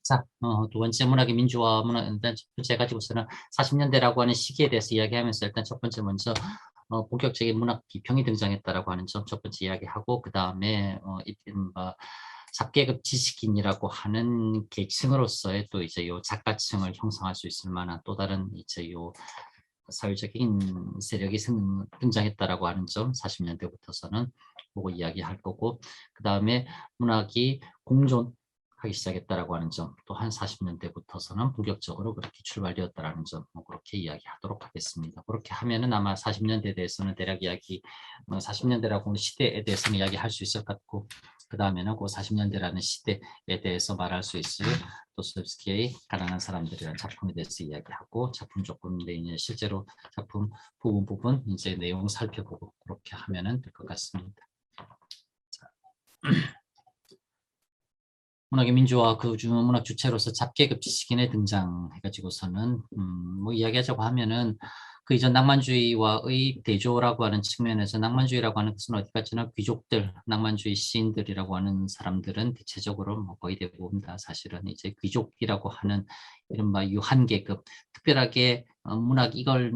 자, 두 번째 문학의 민주화, 일단 첫 번째 가지고서는 40년대라고 하는 시기에 대해서 이야기하면서 일단 첫 번째 먼저 본격적인 문학 비평이 등장했다라고 하는 점 첫 번째 이야기하고 그 다음에 이른바 잡계급 지식인이라고 하는 계층으로서의 또 이제 요 작가층을 형성할 수 있을 만한 또 다른 이제 요 사회적인 세력이 등장했다라고 하는 점 40년대부터서는 보고 이야기할 거고 그 다음에 문학이 공존하기 시작했다라고 하는 점 또한 40년대부터서는 본격적으로 그렇게 출발되었다라는 점 그렇게 이야기하도록 하겠습니다. 그렇게 하면은 아마 40년대에 대해서는 대략 이야기 40년대라고 하는 시대에 대해서는 이야기할 수 있을 것 같고 그 다음에는 그 40년대라는 시대에 대해서 말할 수 있을 도스토옙스키의 가난한 사람들이라는 작품에 대해서 이야기하고 작품 조금 이제 실제로 작품 부분 이제 내용 살펴보고 그렇게 하면은 될 것 같습니다. 자. 문학의 민주화 그 문학 주체로서 잡계급 지식인의 등장해가지고서는 뭐 이야기하자고 하면은 그 이전 낭만주의와의 대조라고 하는 측면에서 낭만주의라고 하는 것은 어디까지나 귀족들, 낭만주의 시인들이라고 하는 사람들은 대체적으로 뭐 거의 대부분 다 사실은 이제 귀족이라고 하는 이른바 유한계급, 특별하게 문학 이걸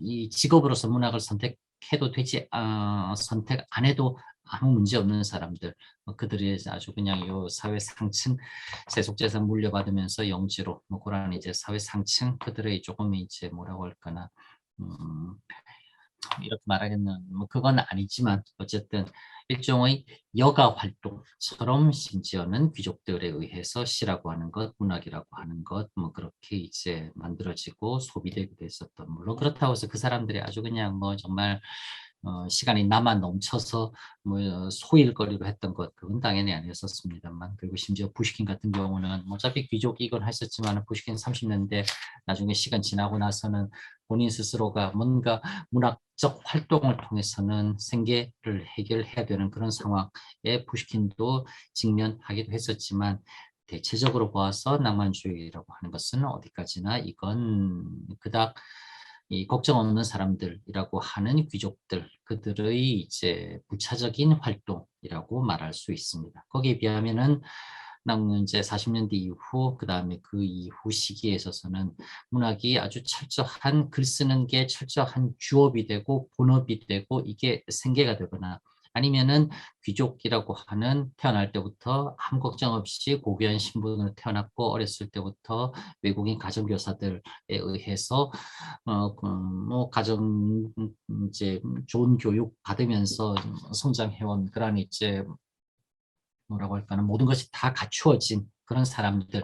이 직업으로서 문학을 선택해도 되지 선택 안 해도 아무 문제 없는 사람들, 그들이 아주 그냥 요 사회 상층 세속재산 물려받으면서 영지로 뭐 그런 이제 사회 상층 그들의 조금 이제 뭐라고 할까나 이렇게 말하겠는 뭐 그건 아니지만 어쨌든 일종의 여가 활동처럼 심지어는 귀족들에 의해서 시라고 하는 것, 문학이라고 하는 것, 뭐 그렇게 이제 만들어지고 소비되기도 했었던 물론 그렇다고 해서 그 사람들이 아주 그냥 뭐 정말 시간이 남아 넘쳐서 뭐 소일거리로 했던 것 그건 당연히 아니었었습니다만 그리고 심지어 푸시킨 같은 경우는 어차피 귀족이건 했었지만 푸시킨 30년대 나중에 시간 지나고 나서는 본인 스스로가 뭔가 문학적 활동을 통해서는 생계를 해결해야 되는 그런 상황에 푸시킨도 직면하기도 했었지만 대체적으로 보아서 낭만주의라고 하는 것은 어디까지나 이건 그닥 이 걱정 없는 사람들이라고 하는 귀족들 그들의 이제 부차적인 활동이라고 말할 수 있습니다. 거기에 비하면은 이제 40년대 이후 그 다음에 그 이후 시기에 있어서는 문학이 아주 철저한 글 쓰는 게 철저한 주업이 되고 본업이 되고 이게 생계가 되거나 아니면은 귀족이라고 하는 태어날 때부터 아무 걱정 없이 고귀한 신분으로 태어났고 어렸을 때부터 외국인 가정교사들에 의해서 뭐 가정 이제 좋은 교육 받으면서 성장해온 그런 이제 뭐라고 할까는 모든 것이 다 갖추어진 그런 사람들이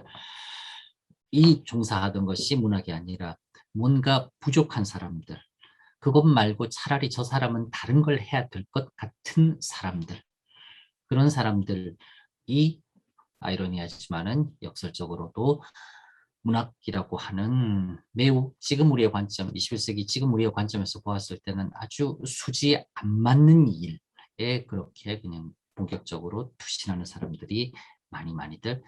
종사하던 것이 문학이 아니라 뭔가 부족한 사람들 그것 말고 차라리 저 사람은 다른 걸 해야 될 것 같은 사람들 그런 사람들이 아이러니하지만은 역설적으로도 문학이라고 하는 매우 지금 우리의 관점, 21세기 지금 우리의 관점에서 보았을 때는 아주 수지 안 맞는 일에 그렇게 그냥 본격적으로 투신하는 사람들이 많이들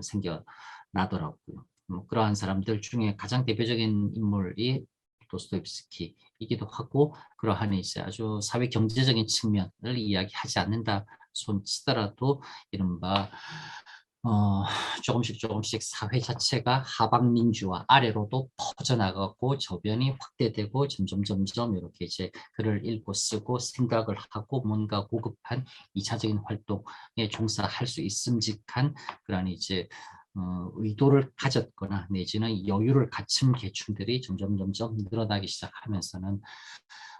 생겨나더라고요. 그러한 사람들 중에 가장 대표적인 인물이 도스토옙스키이기도 하고 그러한 이제 아주 사회 경제적인 측면을 이야기하지 않는다 손 치더라도 이른바 조금씩 사회 자체가 하방민주화 아래로도 퍼져나가고 저변이 확대되고 점점 이렇게 이제 글을 읽고 쓰고 생각을 하고 뭔가 고급한 2차적인 활동에 종사할 수 있음직한 그런 이제 의도를 가졌거나 내지는 여유를 갖춘 계층들이 점점 늘어나기 시작하면서는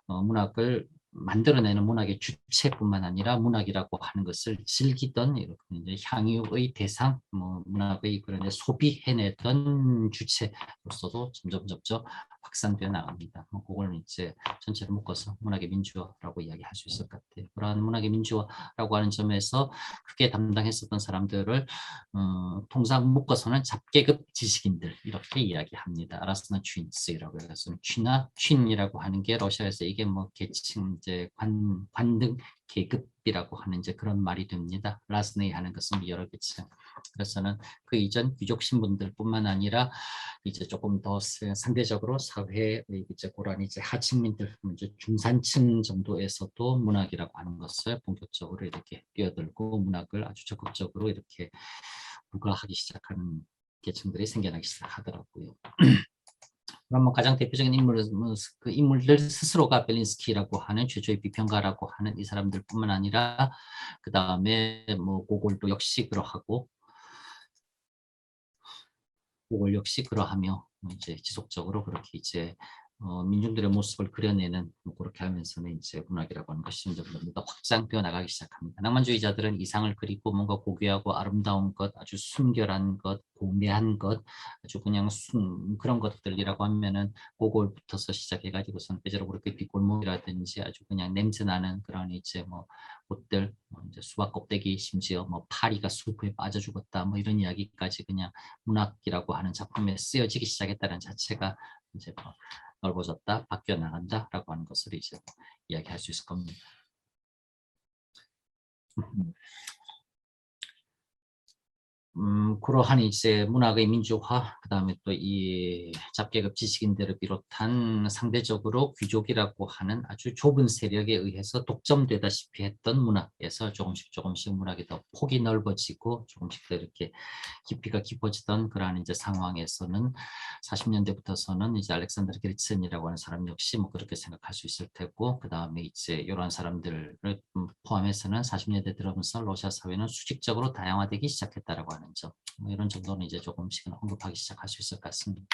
문학을 만들어내는 문학의 주체뿐만 아니라 문학이라고 하는 것을 즐기던 이렇게 이제 향유의 대상, 뭐 문학의 그런 이제 소비해내던 주체로서도 점점 확산되어 나갑니다. 그걸 이제 전체를 묶어서 문학의 민주화라고 이야기할 수 있을 것 같아요. 그러한 문학의 민주화라고 하는 점에서 크게 담당했었던 사람들을 통상 묶어서는 잡계급 지식인들 이렇게 이야기합니다. 아라스나 퀸스라고 해서 퀸이라고 하는 게 러시아에서 이게 뭐 계층 이제 관등 계급이라고 하는 이제 그런 말이 됩니다. 라스네이 하는 것은 여러 계층. 그래서는 그 이전 귀족 신분들뿐만 아니라 이제 조금 더 상대적으로 사회의 이제 그런 이제 하층민들, 이제 중산층 정도에서도 문학이라고 하는 것을 본격적으로 이렇게 뛰어들고 문학을 아주 적극적으로 이렇게 불과하기 시작하는 계층들이 생겨나기 시작하더라고요. 그럼 뭐 가장 대표적인 인물은 그 인물들 스스로가 벨린스키라고 하는 최초의 비평가라고 하는 이 사람들뿐만 아니라 그 다음에 뭐 고골도 역시 그러하고 고골 역시 그러하며 이제 지속적으로 그렇게 이제 민중들의 모습을 그려내는 뭐 그렇게 하면서는 이제 문학이라고 하는 것이 점점 더 확장되어 나가기 시작합니다. 낭만주의자들은 이상을 그리고 뭔가 고귀하고 아름다운 것, 아주 순결한 것, 고매한 것, 아주 그냥 그런 것들이라고 하면은 고골부터서 시작해가지고선 빼저로 그렇게 뒷골목이라든지 아주 그냥 냄새나는 그런 이제 뭐 옷들, 뭐 이제 수박 껍데기, 심지어 뭐 파리가 수프에 빠져 죽었다, 뭐 이런 이야기까지 그냥 문학이라고 하는 작품에 쓰여지기 시작했다는 자체가 이제 뭐 넓어졌다, 바뀌어 나간다라고 하는 것을 이제 이야기할 수 있을 겁니다. 그러한 이제 문학의 민주화, 그 다음에 또 이 잡계급 지식인들을 비롯한 상대적으로 귀족이라고 하는 아주 좁은 세력에 의해서 독점되다시피 했던 문학에서 조금씩 문학이 더 폭이 넓어지고 조금씩 더 이렇게 깊이가 깊어지던 그러한 이제 상황에서는 40년대부터서는 이제 알렉산드르 게르첸이라고 하는 사람 역시 뭐 그렇게 생각할 수 있을 테고, 그 다음에 이제 이러한 사람들을 포함해서는 40년대 들어오면서 러시아 사회는 수직적으로 다양화되기 시작했다라고 하는 점, 뭐 이런 정도는 이제 조금씩은 언급하기 시작할 수 있을 것 같습니다.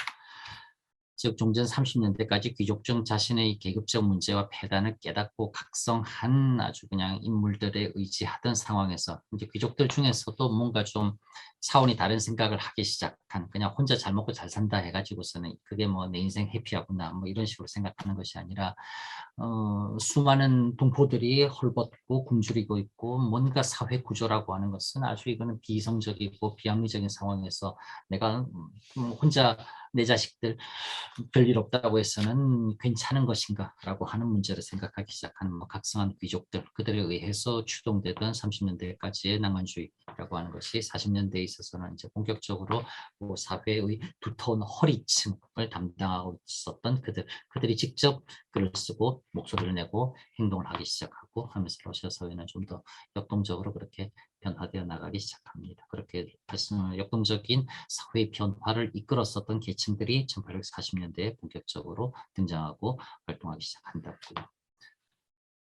즉 종전 30년대까지 귀족중 자신의 계급적 문제와 폐단을 깨닫고 각성한 아주 그냥 인물들에 의지하던 상황에서 이제 귀족들 중에서도 뭔가 좀 차원이 다른 생각을 하기 시작한, 그냥 혼자 잘 먹고 잘 산다 해가지고서는 그게 뭐 내 인생 해피하구나 뭐 이런 식으로 생각하는 것이 아니라 수많은 동포들이 헐벗고 굶주리고 있고 뭔가 사회 구조라고 하는 것은 아주 이거는 비이성적이고 비합리적인 상황에서 내가 혼자 내 자식들 별일 없다고 해서는 괜찮은 것인가 라고 하는 문제를 생각하기 시작하는 뭐 각성한 귀족들, 그들에 의해서 추동되던 30년대까지의 낭만주의라고 하는 것이 40년대에 있어서는 이제 본격적으로 뭐 사회의 두터운 허리층을 담당하고 있었던 그들이 직접 글을 쓰고 목소리를 내고 행동을 하기 시작하고 하면서 러시아 사회는 좀 더 역동적으로 그렇게 변화되어 나가기 시작합니다. 그렇게 역동적인 사회 변화를 이끌었었던 계층들이 1840년대에 본격적으로 등장하고 활동하기 시작한다고요.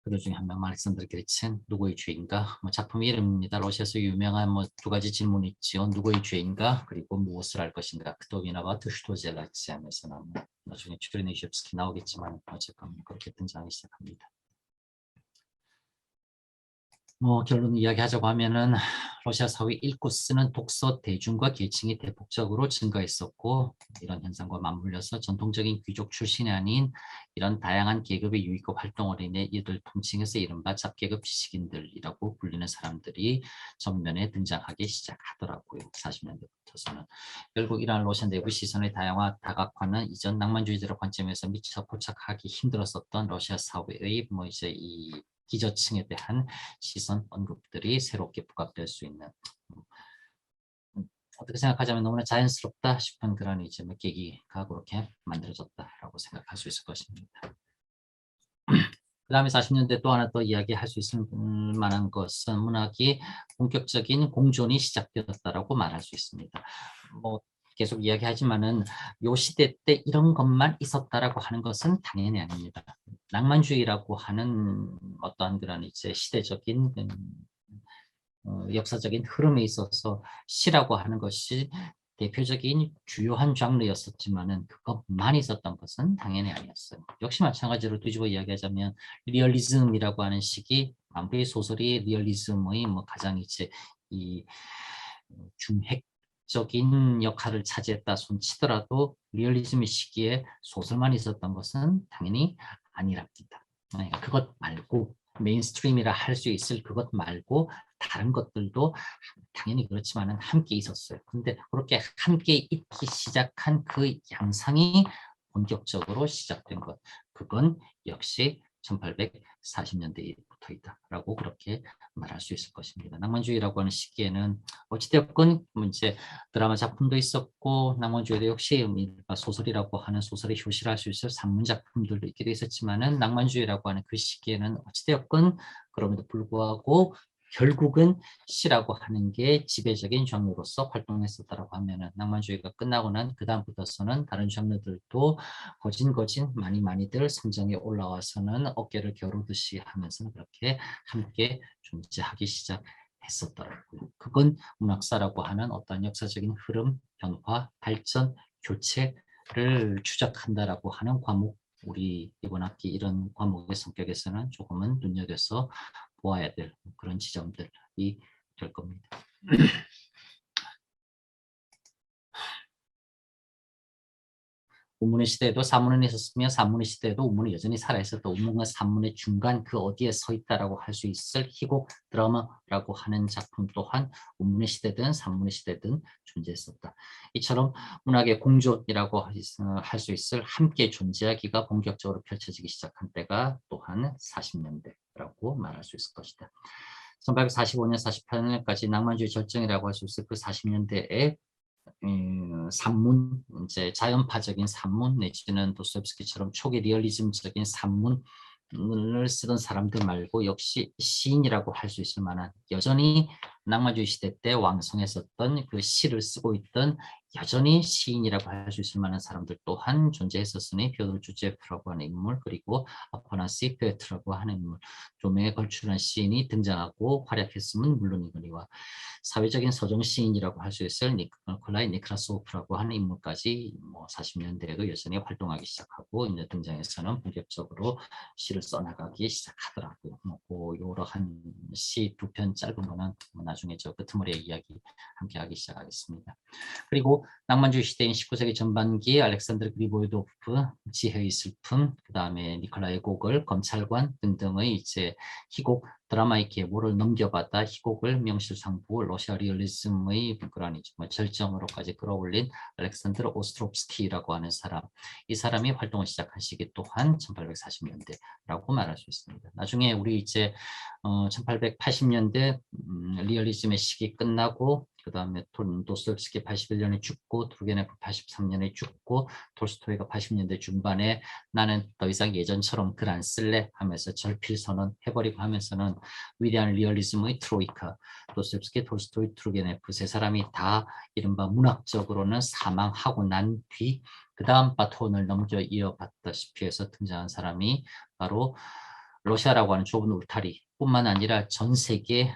그들 중에 한 명, 알렉산드르 게르첸, 누구의 죄인가? 뭐 작품 이름입니다. 러시아에서 유명한 뭐 두 가지 질문이 있죠. 누구의 죄인가? 그리고 무엇을 할 것인가? 그도 위나바트 슈토젤라치 하면서 나오는, 나중에 추르니첝스키 나오겠지만 어쨌건 그렇게 등장하기 시작합니다. 뭐 결론 이야기하자고 하면은 러시아 사회 읽고 쓰는 독서 대중과 계층이 대폭적으로 증가했었고, 이런 현상과 맞물려서 전통적인 귀족 출신이 아닌 이런 다양한 계급의 유익과 활동으로 인해 이들 통칭해서 이른바 잡계급 지식인들이라고 불리는 사람들이 전면에 등장하기 시작하더라고요. 40년대부터서는. 결국 이러한 러시아 내부 시선의 다양화, 다각화는 이전 낭만주의자의 관점에서 미처 포착하기 힘들었었던 러시아 사회의 뭐 이제 이 기저층에 대한 시선 언급들이 새롭게 부각될 수 있는, 어떻게 생각하자면 너무나 자연스럽다 싶은 그런 이제 계기가 그렇게 만들어졌다라고 생각할 수 있을 것입니다. 그 다음에 40년대 또 하나 더 이야기할 수 있을 만한 것은 문학이 본격적인 공존이 시작되었다라고 말할 수 있습니다. 뭐 계속 이야기하지만은 요 시대 때 이런 것만 있었다라고 하는 것은 당연히 아닙니다. 낭만주의라고 하는 어떠한 그런 이제 시대적인 역사적인 흐름에 있어서 시라고 하는 것이 대표적인 주요한 장르였었지만은 그것만 있었던 것은 당연히 아니었어요. 역시 마찬가지로 뒤집어 이야기하자면 리얼리즘이라고 하는 식이 아무리 소설이 리얼리즘의 뭐 가장 이제 이 중핵적인 역할을 차지했다 손치더라도 리얼리즘의 시기에 소설만 있었던 것은 당연히 아니랍니다. 그러니까 그것 말고 메인스트림이라 할 수 있을 그것 말고 다른 것들도 당연히 그렇지만은 함께 있었어요. 근데 그렇게 함께 있기 시작한 그 양상이 본격적으로 시작된 것, 그건 역시 1840년대에 붙어 있다라고 그렇게 말할 수 있을 것입니다. 낭만주의라고 하는 시기에는 어찌되었건 뭐 이제 드라마 작품도 있었고 낭만주의도 역시 소설이라고 하는 소설의 효시를 할 수 있을 산문 작품들도 있기도 있었지만은 낭만주의라고 하는 그 시기에는 어찌되었건 그럼에도 불구하고 결국은 시라고 하는 게 지배적인 장르로서 활동했었다라고 하면은 낭만주의가 끝나고 난 그다음부터서는 다른 장르들도 거진 많이들 성장해 올라와서는 어깨를 겨루듯이 하면서 그렇게 함께 존재하기 시작했었더라고요. 그건 문학사라고 하는 어떤 역사적인 흐름, 변화, 발전, 교체를 추적한다라고 하는 과목, 우리 이번 학기 이런 과목의 성격에서는 조금은 눈여겨서 보아야 될 그런 지점들이 될 겁니다. 우문의 시대에도 산문이 있었으며 산문의 시대에도 우문이 여전히 살아있었다. 우문과 산문의 중간 그 어디에 서 있다라고 할 수 있을 희곡 드라마라고 하는 작품 또한 우문의 시대든 산문의 시대든 존재했었다. 이처럼 문학의 공존이라고 할 수 있을 함께 존재하기가 본격적으로 펼쳐지기 시작한 때가 또한 40년대라고 말할 수 있을 것이다. 1845년, 48년까지 낭만주의 절정이라고 할 수 있을 그 40년대에 산문, 이제 자연파적인 산문 내지는 도스토옙스키처럼 초기 리얼리즘적인 산문을 쓰던 사람들 말고 역시 시인이라고 할 수 있을 만한 여전히 낭만주의 시대 때 왕성했었던 그 시를 쓰고 있던 여전히 시인이라고 할 수 있을 만한 사람들 또한 존재했었으니 피오도르 주제프라고 하는 인물 그리고 아파나시 페트라고 하는 인물 두 명에 걸출한 시인이 등장하고 활약했음은 물론이거니와 사회적인 서정 시인이라고 할 수 있을 니콜라이 니크라소프라고 하는 인물까지 40년대에도 여전히 활동하기 시작하고 이제 등장해서는 본격적으로 시를 써나가기 시작하더라고요. 그 이러한 시 두 편 짧은 거는 나중에 저 끄트머리의 이야기 함께 하기 시작하겠습니다. 그리고 낭만주의 시대인 19세기 전반기 알렉산드르 그리보이도프 지혜의 슬픔, 그 다음에 니콜라이 고글, 검찰관 등등의 이제 희곡 드라마의 계보를 넘겨받아 희곡을 명실상부 러시아 리얼리즘의 그런 절정으로까지 끌어올린 알렉산드르 오스트롭스키라고 하는 사람, 이 사람이 활동을 시작한 시기 또한 1840년대라고 말할 수 있습니다. 나중에 우리 이제 1880년대 리얼리즘의 시기 끝나고 그 다음에 도스토옙스키 81년에 죽고 투르게네프 83년에 죽고 톨스토이가 80년대 중반에 나는 더 이상 예전처럼 글 안 쓸래 하면서 절필선언 해버리고 하면서는 위대한 리얼리즘의 트로이카 도스토옙스키, 톨스토이, 투르게네프 세 사람이 다 이른바 문학적으로는 사망하고 난 뒤 그 다음 바톤을 넘겨 이어받다시피 해서 등장한 사람이 바로 러시아라고 하는 좁은 울타리 뿐만 아니라 전 세계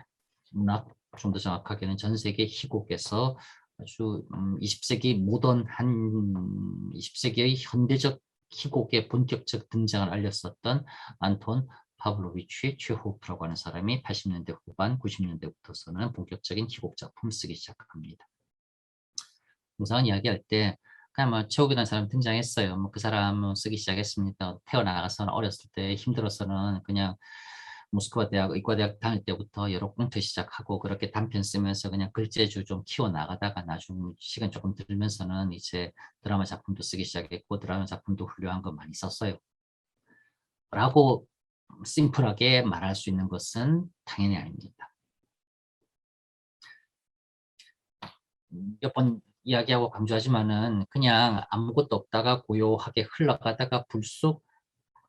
문학, 좀 더 정확하게는 전 세계 희곡에서 아주 20세기 모던한 20세기의 현대적 희곡의 본격적 등장을 알렸었던 안톤 파블로비치 체호프라고 하는 사람이 80년대 후반 90년대부터서는 본격적인 희곡 작품 쓰기 시작합니다. 우선 이야기할 때 그냥 체호이라는 사람 등장했어요. 그 사람은 쓰기 시작했습니다. 태어나서는 어렸을 때 힘들어서는 그냥 모스크바 대학 의과대학 다닐 때부터 여러 꽁트 시작하고 그렇게 단편 쓰면서 그냥 글재주 좀 키워나가다가 나중 시간 조금 들면서는 이제 드라마 작품도 쓰기 시작했고 드라마 작품도 훌륭한 거 많이 썼어요. 라고 심플하게 말할 수 있는 것은 당연히 아닙니다. 몇 번 이야기하고 강조하지만은 그냥 아무것도 없다가 고요하게 흘러가다가 불쑥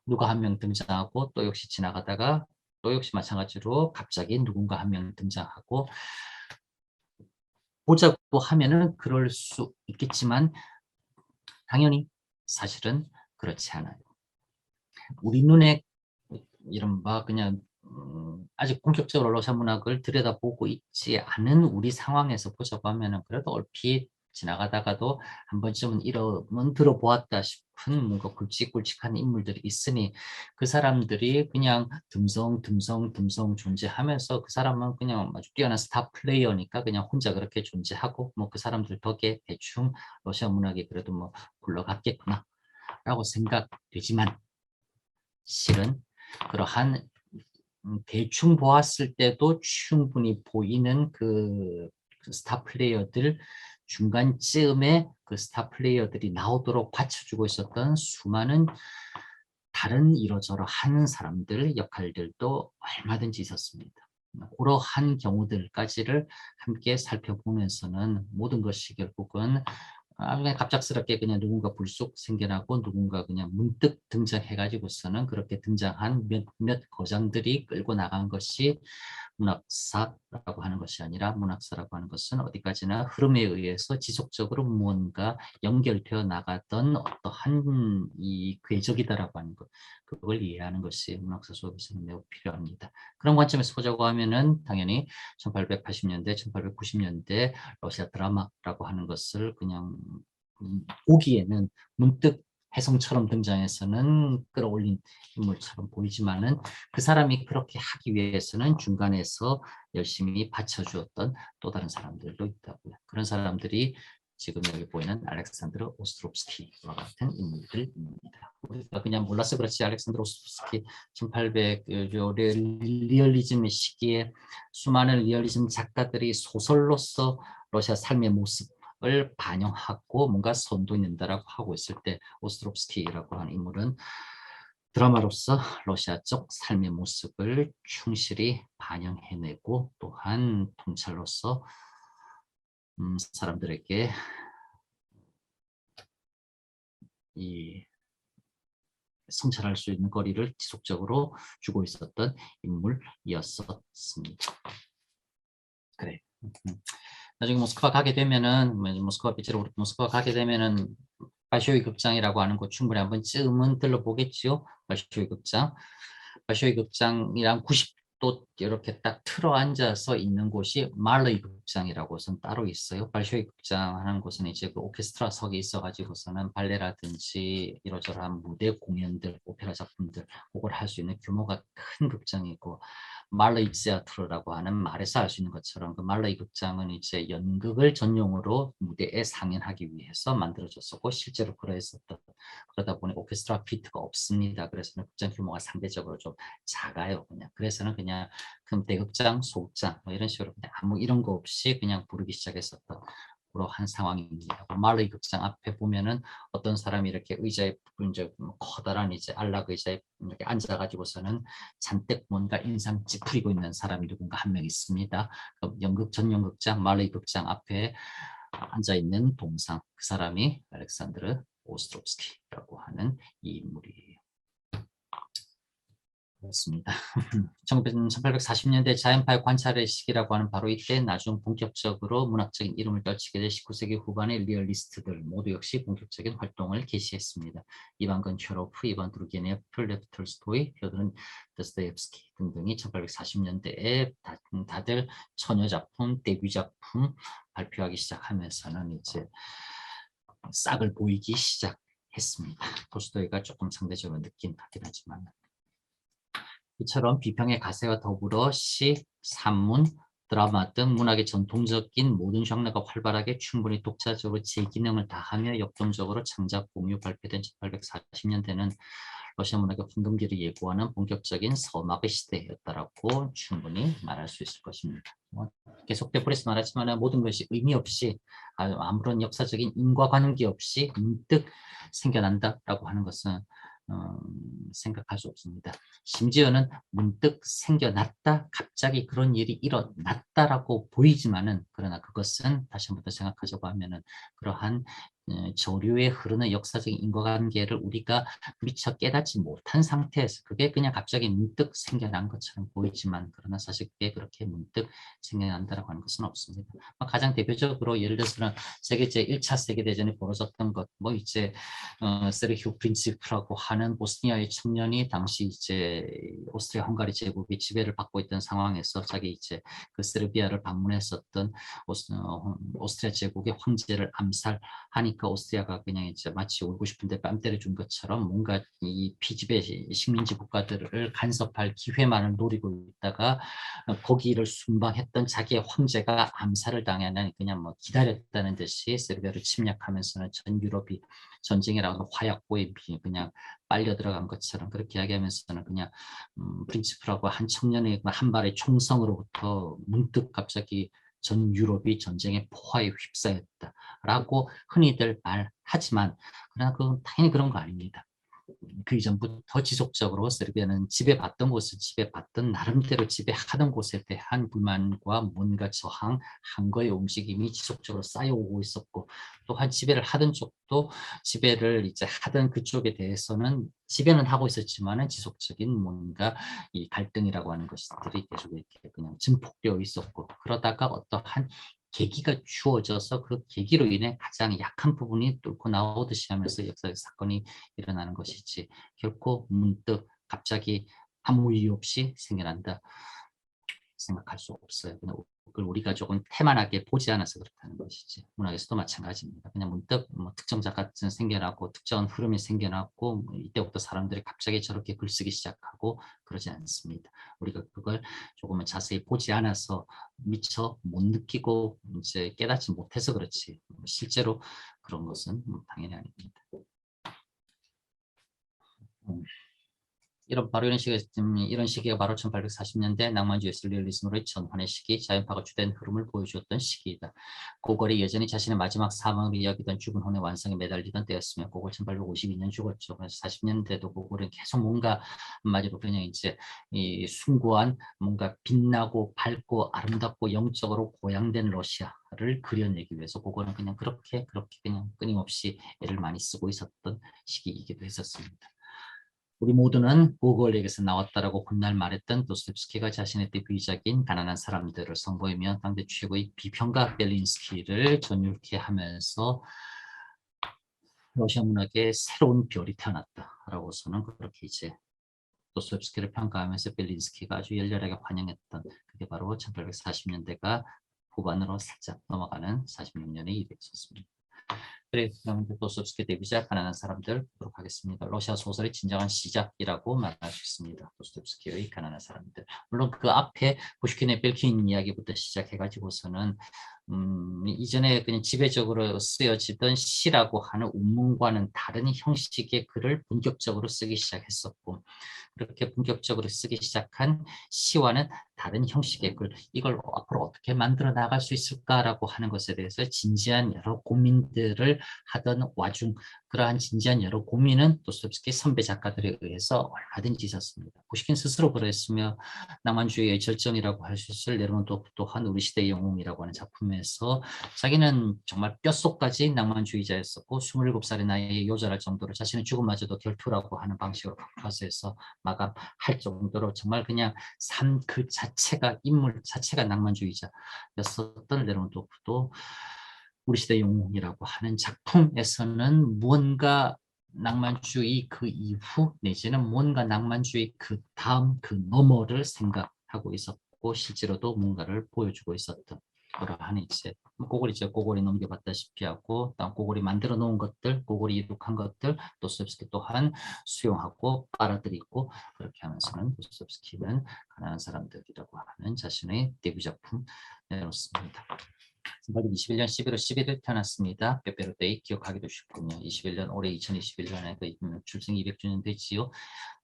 누가 한 명 등장하고 또 역시 지나가다가 또 역시 마찬가지로 갑자기 누군가 한 명 등장하고 보자고 하면은 그럴 수 있겠지만 당연히 사실은 그렇지 않아요. 우리 눈에 이른바 그냥 아직 본격적으로 러시아 문학을 들여다보고 있지 않은 우리 상황에서 보자고 하면은 그래도 얼핏 지나가다가도 한 번쯤은 이름은 들어보았다 싶은 뭔가 굵직굵직한 인물들이 있으니 그 사람들이 그냥 듬성 존재하면서 그 사람은 그냥 아주 뛰어난 스타 플레이어니까 그냥 혼자 그렇게 존재하고 그 사람들 덕에 대충 러시아 문학이 그래도 굴러갔겠구나 라고 생각되지만 실은 그러한 대충 보았을 때도 충분히 보이는 그 스타 플레이어들 중간쯤에 그 스타 플레이어들이 나오도록 받쳐주고 있었던 수많은 다른 이러저러한 사람들 역할들도 얼마든지 있었습니다. 그러한 경우들까지를 함께 살펴보면서는 모든 것이 결국은 그냥 갑작스럽게 그냥 누군가 불쑥 생겨나고 누군가 그냥 문득 등장해 가지고서는 그렇게 등장한 몇몇 거장들이 끌고 나간 것이 문학사라고 하는 것이 아니라, 문학사라고 하는 것은 어디까지나 흐름에 의해서 지속적으로 무언가 연결되어 나가던 어떠한 이 궤적이다라고 하는 것, 그걸 이해하는 것이 문학사 수업에서는 매우 필요합니다. 그런 관점에서 보자고 하면은 당연히 1880년대, 1890년대 러시아 드라마라고 하는 것을 그냥 보기에는 문득 혜성처럼 등장해서는 끌어올린 인물처럼 보이지만은, 그 사람이 그렇게 하기 위해서는 중간에서 열심히 받쳐주었던 또 다른 사람들도 있다고요. 그런 사람들이 지금 여기 보이는 알렉산드르 오스트롭스키와 같은 인물들입니다. 우리가 그냥 몰라서 그렇지, 알렉산드르 오스트롭스키 1800 리얼리즘의 시기에 수많은 리얼리즘 작가들이 소설로서 러시아 삶의 모습을 반영하고 뭔가 선도인다라고 하고 있을 때, 오스트롭스키라고 하는 인물은 드라마로서 러시아적 삶의 모습을 충실히 반영해내고, 또한 통찰로서 사람들에게 이 성찰할 수 있는 거리를 지속적으로 주고 있었던 인물이었습니다. 그래. 나중에 모스크바 가게 되면은, 모스크바 빚으로 모스크바 가게 되면은 발쇼이 극장이라고 하는 곳 충분히 한 번쯤은 들러보겠지요. 발쇼이 극장. 발쇼이 극장이랑 90도 이렇게 딱 틀어 앉아서 있는 곳이 말로이 극장이라고선 따로 있어요. 발쇼이 극장 하는 곳은 이제 그 오케스트라석이 있어가지고서는 발레라든지 이러저러한 무대 공연들, 오페라 작품들, 그걸 할 수 있는 규모가 큰 극장이고, 말로이 시아트르라고 하는, 말에서 할 수 있는 것처럼 그 말로이 극장은 이제 연극을 전용으로 무대에 상연하기 위해서 만들어졌었고, 실제로 그러했었던, 그러다 보니 오케스트라 피트가 없습니다. 그래서 극장 규모가 상대적으로 좀 작아요. 그냥 그래서는 그냥 큰 대극장, 소극장 뭐 이런 식으로 그냥 아무 이런 거 없이 그냥 부르기 시작했었던 그러한 상황입니다. 말로이 극장 앞에 보면은 어떤 사람이 이렇게 의자에 이제 커다란 이제 안락 의자에 이렇게 앉아가지고서는 잔뜩 뭔가 인상 찌푸리고 있는 사람이 누군가 한 명 있습니다. 연극 전용 극장 말로이 극장 앞에 앉아 있는 동상, 그 사람이 알렉산드르 오스트롭스키라고 하는 이 인물이에요. 그렇습니다. 1840년대 자연파의 관찰의 시기라고 하는 바로 이때 나중 본격적으로 문학적인 이름을 떨치게 된 19세기 후반의 리얼리스트들 모두 역시 본격적인 활동을 개시했습니다. 이반 건초로프, 이반 두르게네프, 레프 톨스토이, 퓨어드르 도스토옙스키 등등이 1840년대에 다들 처녀작품, 데뷔작품 발표하기 시작하면서는 이제 싹을 보이기 시작했습니다. 톨스토이가 조금 상대적으로 늦긴 하긴 하지만, 이처럼 비평의 가세와 더불어 시, 산문, 드라마 등 문학의 전통적인 모든 장르가 활발하게 충분히 독자적으로 제 기능을 다하며 역동적으로 창작, 공유, 발표된 1840년대는 러시아 문학의 황금기를 예고하는 본격적인 서막의 시대였다라고 충분히 말할 수 있을 것입니다. 계속돼 버려서 말하지만 모든 것이 의미 없이, 아무런 역사적인 인과관계 없이 문득 생겨난다라고 하는 것은 생각할 수 없습니다. 심지어는 문득 생겨났다, 갑자기 그런 일이 일어났다라고 보이지만은, 그러나 그것은 다시 한 번 더 생각하자고 하면은 그러한 저류에 흐르는 역사적인 인과관계를 우리가 미처 깨닫지 못한 상태에서 그게 그냥 갑자기 문득 생겨난 것처럼 보이지만, 그러나 사실 그게 그렇게 문득 생겨난다라고 하는 것은 없습니다. 가장 대표적으로 예를 들어서는 세계 제1차 세계대전이 벌어졌던 것, 뭐 이제 세르히오 프린치프라고 하는 보스니아의 청년이 당시 이제 오스트리아 헝가리 제국의 지배를 받고 있던 상황에서 자기 이제 그 세르비아를 방문했었던 오스트리아 제국의 황제를 암살하니까 오스트리아가 그냥 이제 마치 울고 싶은데 뺨 때려준 것처럼 뭔가 이 피지배 식민지 국가들을 간섭할 기회만을 노리고 있다가 거기를 순방했던 자기의 황제가 암살을 당하는, 그냥 뭐 기다렸다는 듯이 세르비아를 침략하면서는 전 유럽이 전쟁이라고 화약고에 그냥 빨려 들어간 것처럼 그렇게 이야기하면서는 그냥 프린치프라고 한 청년의 한 발의 총성으로부터 문득 갑자기 전 유럽이 전쟁의 포화에 휩싸였다라고 흔히들 말하지만, 그러나 그건 당연히 그런 거 아닙니다. 그 이전부터 지속적으로 세르비아는 지배받던 곳을 지배받던 나름대로 지배하던 곳에 대한 불만과 뭔가 저항, 항거의 움직임이 지속적으로 쌓여오고 있었고 또한 지배를 하던 쪽도 지배를 이제 하던 그쪽에 대해서는 지배는 하고 있었지만은 지속적인 뭔가 이 갈등이라고 하는 것들이 계속 이렇게 그냥 증폭되어 있었고 그러다가 어떠한 계기가 주어져서 그 계기로 인해 가장 약한 부분이 뚫고 나오듯이 하면서 역사적 사건이 일어나는 것이지 결코 문득 갑자기 아무 이유 없이 생겨난다 생각할 수 없어요. 그냥 그걸 우리가 조금 태만하게 보지 않아서 그렇다는 것이지 문학에서도 마찬가지입니다. 그냥 문득 뭐 특정 작가 생겨나고 특정한 흐름이 생겨나고 뭐 이때부터 사람들이 갑자기 저렇게 글쓰기 시작하고 그러지 않습니다. 우리가 그걸 조금은 자세히 보지 않아서 미처 못 느끼고 이제 깨닫지 못해서 그렇지 실제로 그런 것은 당연히 아닙니다. 이런 시기가 바로 1840년대 낭만주의에서 리얼리즘으로의 전환의 시기, 자연파가 주된 흐름을 보여주었던 시기이다. 고걸이 여전히 자신의 마지막 사망을 이야기던 죽은 혼의 완성에 매달리던 때였으며 고걸 1852년 죽었죠. 그래서 40년대도 고걸은 계속 뭔가 한마디로 그냥 이제 이 숭고한 뭔가 빛나고 밝고 아름답고 영적으로 고양된 러시아를 그려내기 위해서 고걸은 그냥 그렇게 그냥 끊임없이 애를 많이 쓰고 있었던 시기이기도 했었습니다. 우리 모두는 고골에게서 나왔다라고 훗날 말했던 도스토옙스키가 자신의 데뷔작인 가난한 사람들을 선보이며 당대 최고의 비평가 벨린스키를 전율케 하면서 러시아 문학의 새로운 별이 태어났다라고서는 그렇게 이제 도스토옙스키를 평가하면서 벨린스키가 아주 열렬하게 환영했던 그게 바로 1840년대가 후반으로 살짝 넘어가는 46년의 일이 있었습니다. 그래, 그럼 도스토옙스키 데뷔작 가난한 사람들 보도록 하겠습니다. 러시아 소설의 진정한 시작이라고 말할 수 있습니다. 도스토옙스키의 가난한 사람들. 물론 그 앞에 푸시킨의 벨킨 이야기부터 시작해가지고서는 이전에 그냥 지배적으로 쓰여지던 시라고 하는 운문과는 다른 형식의 글을 본격적으로 쓰기 시작했었고 그렇게 본격적으로 쓰기 시작한 시와는 다른 형식의 글, 이걸 앞으로 어떻게 만들어 나갈 수 있을까라고 하는 것에 대해서 진지한 여러 고민들을 하던 와중 그러한 진지한 여러 고민은 도스토옙스키 선배 작가들에 의해서 얼마든지 있었습니다. 푸시킨 스스로 그랬으며 낭만주의의 절정이라고 할 수 있을 레르몬토프 또한 우리 시대의 영웅이라고 하는 작품에서 자기는 정말 뼛속까지 낭만주의자였었고 27살의 나이에 요절할 정도로 자신의 죽음마저도 결투라고 하는 방식으로 가서해서 마감할 정도로 정말 그냥 삶 그 자체가 인물 자체가 낭만주의자였었던 레몬토프도 우리 시대 영웅이라고 하는 작품에서는 무언가 낭만주의 그 이후 내지는 뭔가 낭만주의 그 다음 그 너머를 생각하고 있었고 실제로도 뭔가를 보여주고 있었던 그러한 이제 고골이 넘겨봤다시피 하고 다음 고골이 만들어 놓은 것들 고골이 이룩한 것들 도스토옙스키 또한 수용하고 빨아들이고 그렇게 하면서는 도스토옙스키는 가난한 사람들이라고 하는 자신의 데뷔 작품 내놓습니다. 21년 11월 11일 태어났습니다. 빼빼로데이 기억하기도 쉽군요. 21년 올해 2021년에 출생 200주년 되지요.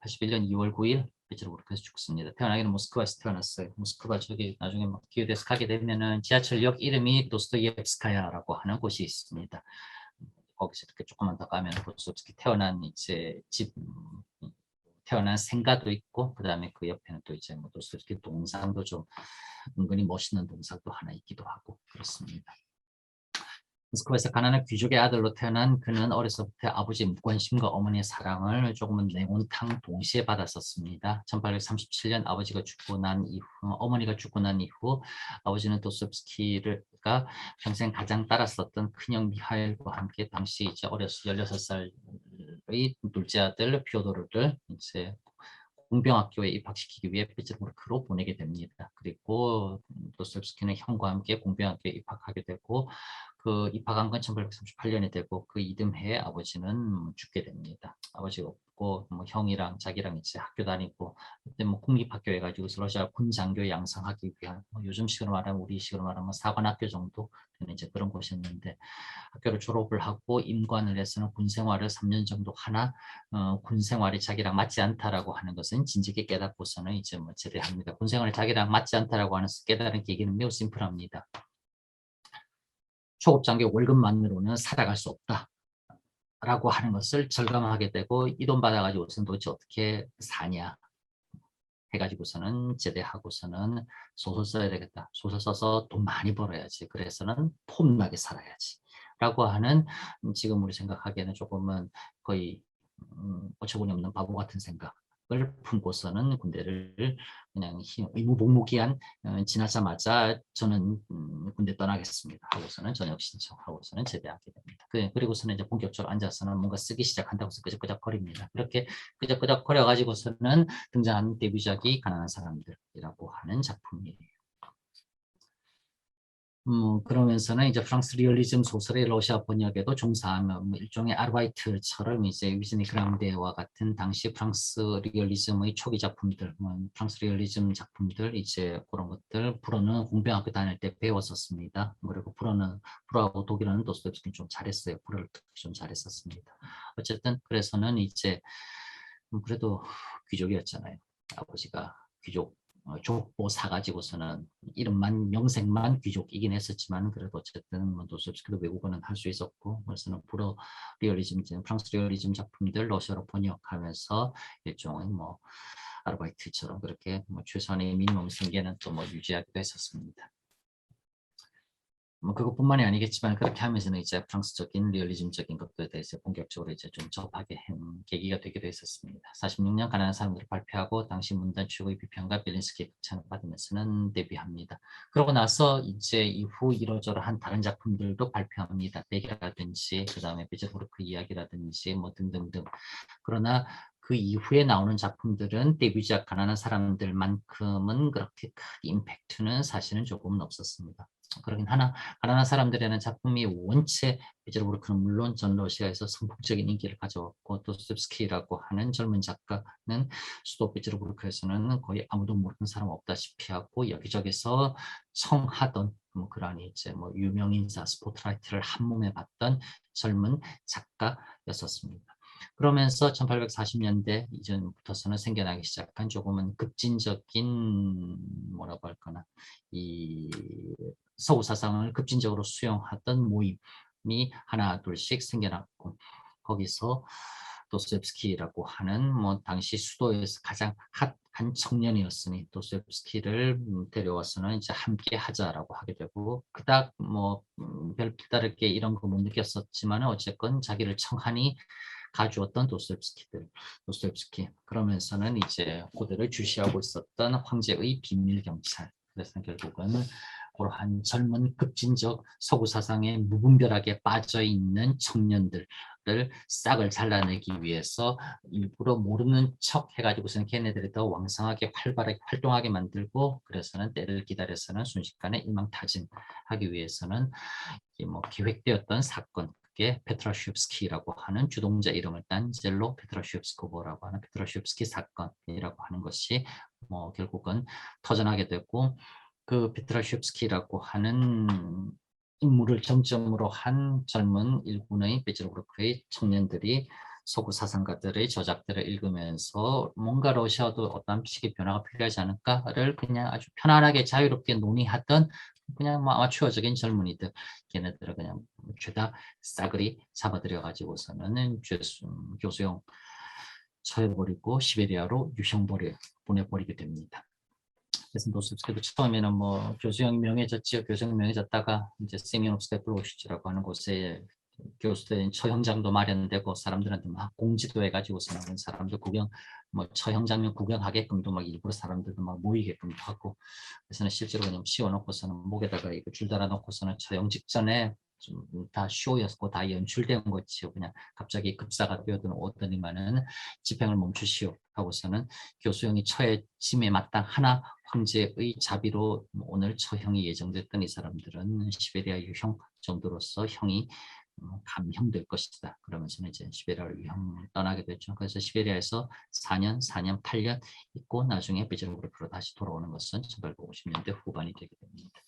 81년 2월 9일 페트로부르크에서 죽습니다. 태어나기는 모스크바에서 태어났어요. 모스크바 저기 나중에 막 기후대에서 가게 되면은 지하철역 이름이 도스토옙스카야라고 하는 곳이 있습니다. 거기서 이렇게 조금만 더 가면 도스토옙스키 태어난 이제 집 태어난 생가도 있고 그 다음에 그 옆에는 또 이제 뭐 도스토옙스키 동상도 좀 은근히 멋있는 동상도 하나 있기도 하고 그렇습니다. 모스크바에서 가난한 귀족의 아들로 태어난 그는 어려서부터 아버지의 무관심과 어머니의 사랑을 조금은 냉온탕 동시에 받았었습니다. 1837년 아버지가 죽고 난 이후 어머니가 죽고 난 이후 아버지는 도스토옙스키가 평생 가장 따랐었던 큰형 미하일과 함께 당시 이제 어려서 16살의 둘째 아들 피오도르를 이제 공병학교에 입학시키기 위해 페테르부르크로 보내게 됩니다. 그리고 도스토옙스키는 형과 함께 공병학교에 입학하게 되고 그 입학한 건 1838년이 되고 그 이듬해에 아버지는 죽게 됩니다. 아버지가 없고 뭐 형이랑 자기랑 이제 학교 다니고 그때 뭐 국립학교 해가지고 러시아 군 장교 양성하기 위한 뭐 요즘식으로 말하면 우리식으로 말하면 사관학교 정도 되는 이제 그런 곳이었는데 학교를 졸업을 하고 임관을 해서는 군 생활을 3년 정도 하나 군 생활이 자기랑 맞지 않다라고 하는 것은 진즉에 깨닫고서는 이제 뭐 제대합니다. 군 생활이 자기랑 맞지 않다라고 하는 깨달은 계기는 매우 심플합니다. 초급 장교 월급만으로는 살아갈 수 없다. 라고 하는 것을 절감하게 되고 이 돈 받아가지고서는 도대체 어떻게 사냐 해가지고서는 제대하고서는 소설 써야 되겠다. 소설 써서 돈 많이 벌어야지. 그래서는 폼나게 살아야지. 라고 하는 지금 우리 생각하기에는 조금은 거의 어처구니 없는 바보 같은 생각을 품고서는 군대를 그냥 의무복무기한 지나자마자 저는 군대 떠나겠습니다 하고서는 전역 신청하고서는 제대하게 됩니다. 그리고서는 이제 본격적으로 앉아서는 뭔가 쓰기 시작한다고 해서 끄적끄적거립니다. 그렇게 끄적끄적거려 가지고서는 등장한 데뷔작이 가난한 사람들이라고 하는 작품이에요. 그러면서는 이제 프랑스 리얼리즘 소설의 러시아 번역에도 종사하면 일종의 아르바이트처럼 이제 위즈니 그람데와 같은 당시 프랑스 리얼리즘의 초기 작품들, 프랑스 리얼리즘 작품들 이제 그런 것들 불어는 공병학교 다닐 때 배웠었습니다. 그리고 불어하고 독일어는 도스토옙스키는 좀 잘했어요. 불어를 특히 좀 잘했었습니다. 어쨌든 그래서는 이제 그래도 귀족이었잖아요. 아버지가 귀족. 족보 사가지고서는 이름만 명색만 귀족이긴 했었지만 그래도 어쨌든 도스토옙스키도 외국어는 할 수 있었고 그래서는 불어 리얼리즘, 프랑스 리얼리즘 작품들 러시아로 번역하면서 일종의 뭐 아르바이트처럼 그렇게 최소한의 미니멈 생계는 또 유지하기도 했었습니다. 그것뿐만이 아니겠지만 그렇게 하면서는 이제 프랑스적인 리얼리즘적인 것들에 대해서 본격적으로 이제 좀 접하게 한 계기가 되기도 했었습니다. 46년 가난한 사람들을 발표하고 당시 문단 최고의 비평가 벨린스키의 극찬을 받으면서는 데뷔합니다. 그러고 나서 이제 이후 이러저러한 다른 작품들도 발표합니다. 백이라든지 그 다음에 베제르호르크 이야기라든지 뭐 등등등. 그러나 그 이후에 나오는 작품들은 데뷔작 가난한 사람들만큼은 그렇게 큰 임팩트는 사실은 조금은 없었습니다. 그러긴 하나 가난한 사람들이라는 작품이 원체 베제르호르크는 물론 전 러시아에서 선풍적인 인기를 가져왔고 도스토옙스키라고 하는 젊은 작가는 수도 베제르호르크에서는 거의 아무도 모르는 사람 없다시피 하고 여기저기서 청하던 그러한 이제 유명 인사 스포트라이트를 한 몸에 받던 젊은 작가였었습니다. 그러면서 1840년대 이전부터서는 생겨나기 시작한 조금은 급진적인 뭐라고 할까나 이 서구 사상을 급진적으로 수용하던 모임이 하나 둘씩 생겨났고 거기서 도스토옙스키라고 하는 당시 수도에서 가장 핫한 청년이었으니 도스토옙스키를 데려와서는 이제 함께 하자라고 하게 되고 그닥 별다르게 이런 거 못 느꼈었지만 어쨌건 자기를 청하니 가주었던 도스토옙스키 그러면서는 이제 고대를 주시하고 있었던 황제의 비밀 경찰 그래서 결국은 그러한 젊은 급진적 서구 사상에 무분별하게 빠져 있는 청년들을 싹을 잘라내기 위해서 일부러 모르는 척 해가지고서는 걔네들이 더 왕성하게 활발하게 활동하게 만들고 그래서는 때를 기다려서는 순식간에 일망타진하기 위해서는 계획되었던 사건 그게 페트라슈프스키라고 하는 주동자 이름을 딴 젤로 페트라슈프스코보라고 하는 페트라슈프스키 사건이라고 하는 것이 결국은 터져나게 됐고 그 페트라슈프스키라고 하는 인물을 정점으로 한 젊은 일군의 베제르호르크의 청년들이 서구 사상가들의 저작들을 읽으면서 뭔가 러시아도 어떤 식의 변화가 필요하지 않을까를 그냥 아주 편안하게 자유롭게 논의하던 그냥 아마추어적인 젊은이들 걔네들을 그냥 죄다 싸그리 잡아들여 가지고서는 교수형 처해버리고 시베리아로 유형벌이 보내버리게 됩니다. 그래서 도스토옙스키도 처음에는 교수형이 명예졌지요. 교수형이 명예졌다가 이제 세미노프스카이 플로시치라고 하는 곳에 교수된 처형장도 마련되고 사람들한테 막 공지도 해가지고서는 사람들 구경 처형장면 구경하게끔도 일부러 사람들도 모이게끔도 하고 그래서는 실제로 그냥 씌워놓고서는 목에다가 이거 줄 달아놓고서는 처형 직전에 좀 다 쇼였고 다 연출된 거지요. 그냥 갑자기 급사가 뛰어들어오더니만은 집행을 멈추시오 하고서는 교수형이 처해짐에 마땅하나 황제의 자비로 오늘 처형이 예정됐던 이 사람들은 시베리아 유형 정도로서 형이 감형될 것이다. 그러면서는 이제 시베리아를 유형 떠나게 됐죠. 그래서 시베리아에서 4년, 8년 있고 나중에 베제르호르크로 다시 돌아오는 것은 1850년대 후반이 되게 됩니다.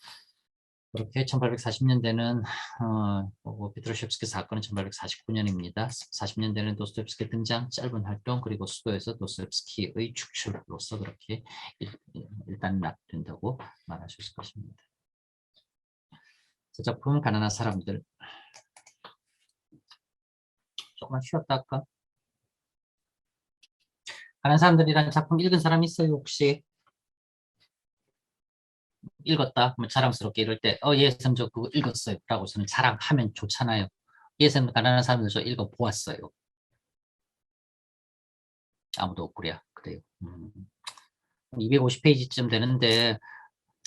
그렇게 1840년대는 페트라슈프스키 사건은 1849년입니다. 40년대는 도스토옙스키 등장, 짧은 활동, 그리고 수도에서 도스토옙스키의 축출로서 그렇게 일단 낙된다고 말할 수 있을 것입니다. 저 작품 가난한 사람들. 조금만 쉬었다 할까? 다른 사람들이랑 작품 읽은 사람 있어요, 혹시? 읽었다? 뭐 자랑스럽게 이럴 때, 예쌤 저 그거 읽었어요. 라고 저는 자랑하면 좋잖아요. 예쌤 가난한 사람들 저 읽어보았어요. 아무도 없구려. 그래요. 250페이지쯤 되는데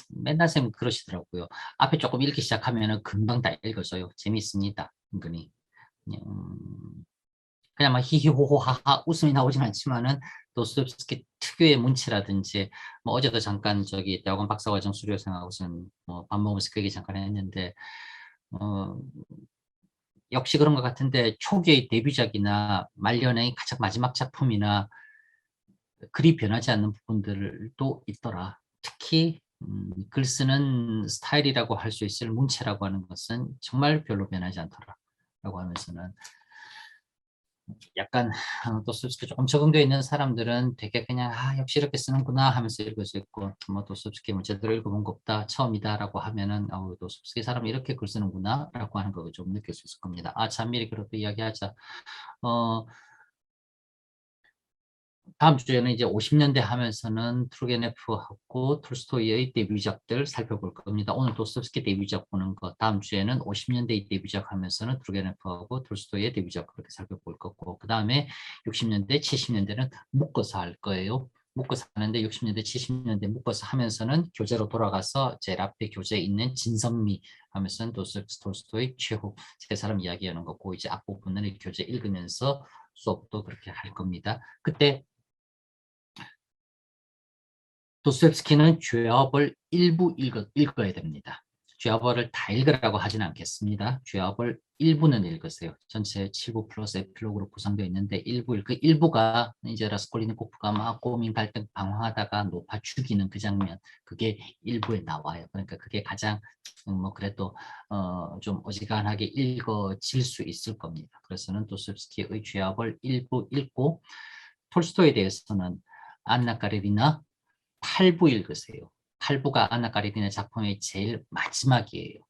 맨날 쌤 그러시더라고요. 앞에 조금 읽기 시작하면은 금방 다 읽어져요. 재밌습니다. 은근히. 그냥 막 히히호호하하 웃음이 나오진 않지만은 도스토옙스키 특유의 문체라든지 뭐 어제도 잠깐 저기 대학원 박사과정 수료생하고선 뭐밥 먹으면서 그 얘기 잠깐 했는데 어 역시 그런 것 같은데 초기의 데뷔작이나 말년의 가장 마지막 작품이나 그리 변하지 않는 부분들도 있더라. 특히 글 쓰는 스타일이라고 할 수 있을 문체라고 하는 것은 정말 별로 변하지 않더라. 라고 하면서는 약간 또 솔직히 조금 적응되어 있는 사람들은 되게 그냥 역시 이렇게 쓰는구나 하면서 읽을 수 있고 또 솔직히 뭐 제대로 읽어본 거 없다 처음이다 라고 하면은 또 솔직히 사람이 이렇게 글 쓰는구나 라고 하는 걸 좀 느낄 수 있을 겁니다. 참 미리 그렇게 이야기하자. 어, 다음 주에는 이제 50년대 하면서는 투르게네프하고 톨스토이의 데뷔작들 살펴볼 겁니다. 오늘 도스토옙스키 데뷔작 보는 거, 다음 주에는 50년대 데뷔작 하면서는 투르게네프하고 톨스토이의 데뷔작 그렇게 살펴볼 거고, 그 다음에 60년대, 70년대는 묶어서 할 거예요. 묶어서 하는데 60년대, 70년대 묶어서 하면서는 교재로 돌아가서 제일 앞에 교재에 있는 진선미 하면서는 도스토옙스키, 톨스토이, 최후 세 사람 이야기하는 거고 이제 앞부분은 교재 읽으면서 수업도 그렇게 할 겁니다. 그때 도스토옙스키는 죄업을 일부 읽어야 됩니다. 죄업을 다 읽으라고 하진 않겠습니다. 죄업을 일부는 읽으세요. 전체 7부 플러스 에필로그로 구성되어 있는데 그 일부가 이제 라스콜리니코프가 막 고민 갈등 방황하다가 높아 죽이는 그 장면 그게 일부에 나와요. 그러니까 그게 가장 뭐 그래도 좀 어지간하게 읽어질 수 있을 겁니다. 그래서는 도스토옙스키의 죄업을 일부 읽고 톨스토이에 대해서는 안나 까레리나 8부 읽으세요. 8부가 아나 까레리나 작품의 제일 마지막이에요.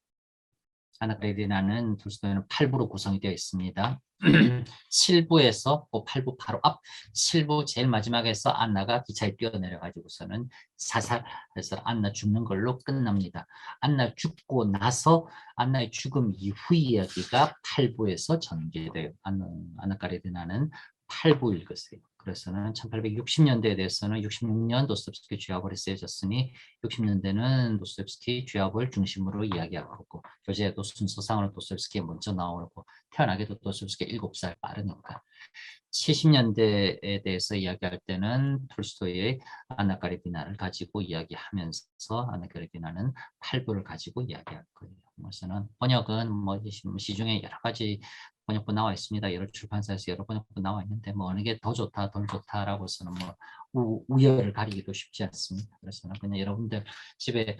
아나 까레리나는 돌스토이는 8부로 구성이 되어 있습니다. 7부에서 8부 바로 앞 7부 제일 마지막에서 안나가 기차에 뛰어내려가지고서는 사살해서 안나 죽는 걸로 끝납니다. 안나 죽고 나서 안나의 죽음 이후 이야기가 8부에서 전개돼요. 아나 까레리나는 8부 읽으세요. 그래서는 1860년대에 대해서는 66년 도스토옙스키 죄업을 쓰여졌으니 60년대는 도스토옙스키 죄업을 중심으로 이야기하고 교재에도 순서상으로 도스토옙스키 먼저 나오고 태어나기도 도스토옙스키 7살 빠르니까 70년대에 대해서 이야기할 때는 톨스토이의 아나 까레리나를 가지고 이야기하면서 아나 까레리나는 8부를 가지고 이야기할 거예요. 그래서는 번역은 뭐 시중에 여러 가지 번역본 나와 있습니다. 여러 출판사에서 여러 번역본 나와 있는데 뭐 어느 게 더 좋다, 덜 좋다라고서는 뭐 우열을 가리기도 쉽지 않습니다. 그래서 그냥 여러분들 집에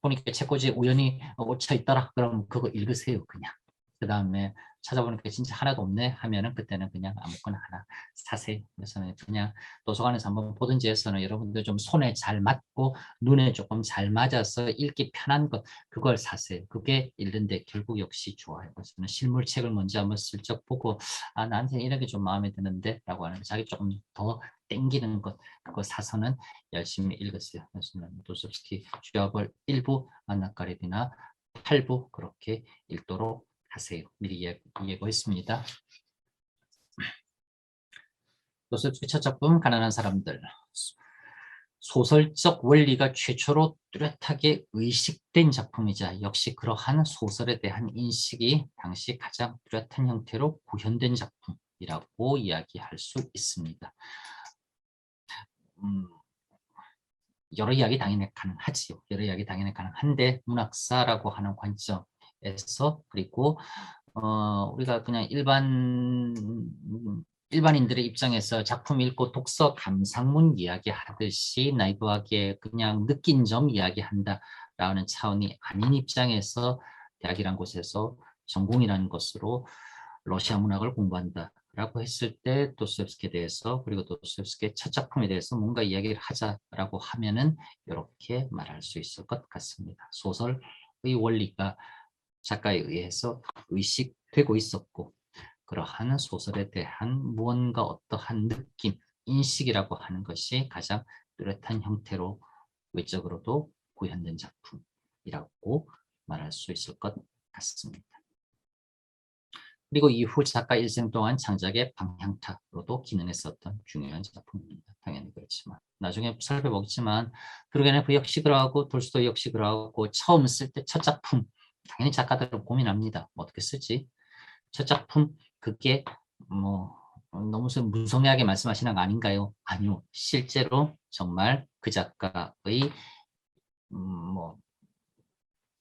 보니까 책꽂이에 우연히 꽂혀 있더라. 그럼 그거 읽으세요, 그냥. 그 다음에 찾아보니까 진짜 하나도 없네 하면은 그때는 그냥 아무거나 하나 사세요. 그래서 그냥 도서관에서 한번 보든지 해서는 여러분들 좀 손에 잘 맞고 눈에 조금 잘 맞아서 읽기 편한 것 그걸 사세요. 그게 읽는데 결국 역시 좋아요. 그래서 실물책을 먼저 한번 슬쩍 보고 나한테 이런 게 좀 마음에 드는데 라고 하는 자기 조금 더 땡기는 것 그거 사서는 열심히 읽었어요. 그래서 도스토옙스키 죄업을 1부 안나 까레리나 8부 그렇게 읽도록 하세요. 미리 예고했습니다. 도스토옙스키 첫 작품 가난한 사람들. 소설적 원리가 최초로 뚜렷하게 의식된 작품이자 역시 그러한 소설에 대한 인식이 당시 가장 뚜렷한 형태로 구현된 작품이라고 이야기할 수 있습니다. 여러 이야기 당연히 가능하지요. 여러 이야기 당연히 가능한데 문학사라고 하는 관점에서 그리고 우리가 그냥 일반인들의 입장에서 작품 읽고 독서 감상문 이야기하듯이 나이브하게 그냥 느낀 점 이야기한다라는 차원이 아닌 입장에서 대학이란 곳에서 전공이라는 것으로 러시아 문학을 공부한다라고 했을 때 도스토옙스키에 대해서 그리고 도스토옙스키의 첫 작품에 대해서 뭔가 이야기를 하자라고 하면은 이렇게 말할 수 있을 것 같습니다. 소설의 원리가 작가에 의해서 의식되고 있었고 그러한 소설에 대한 무언가 어떠한 느낌, 인식이라고 하는 것이 가장 뚜렷한 형태로 외적으로도 구현된 작품이라고 말할 수 있을 것 같습니다. 그리고 이후 작가 일생 동안 창작의 방향타로도 기능했었던 중요한 작품입니다. 당연히 그렇지만 나중에 살펴보겠지만 투르게네프 역시 그러하고 돌스토이 역시 그러하고 처음 쓸 때 첫 작품 당연히 작가들은 고민합니다. 뭐 어떻게 쓰지? 첫 작품 그게 뭐 너무 무성의하게 말씀하시는 거 아닌가요? 아니요. 실제로 정말 그 작가의 뭐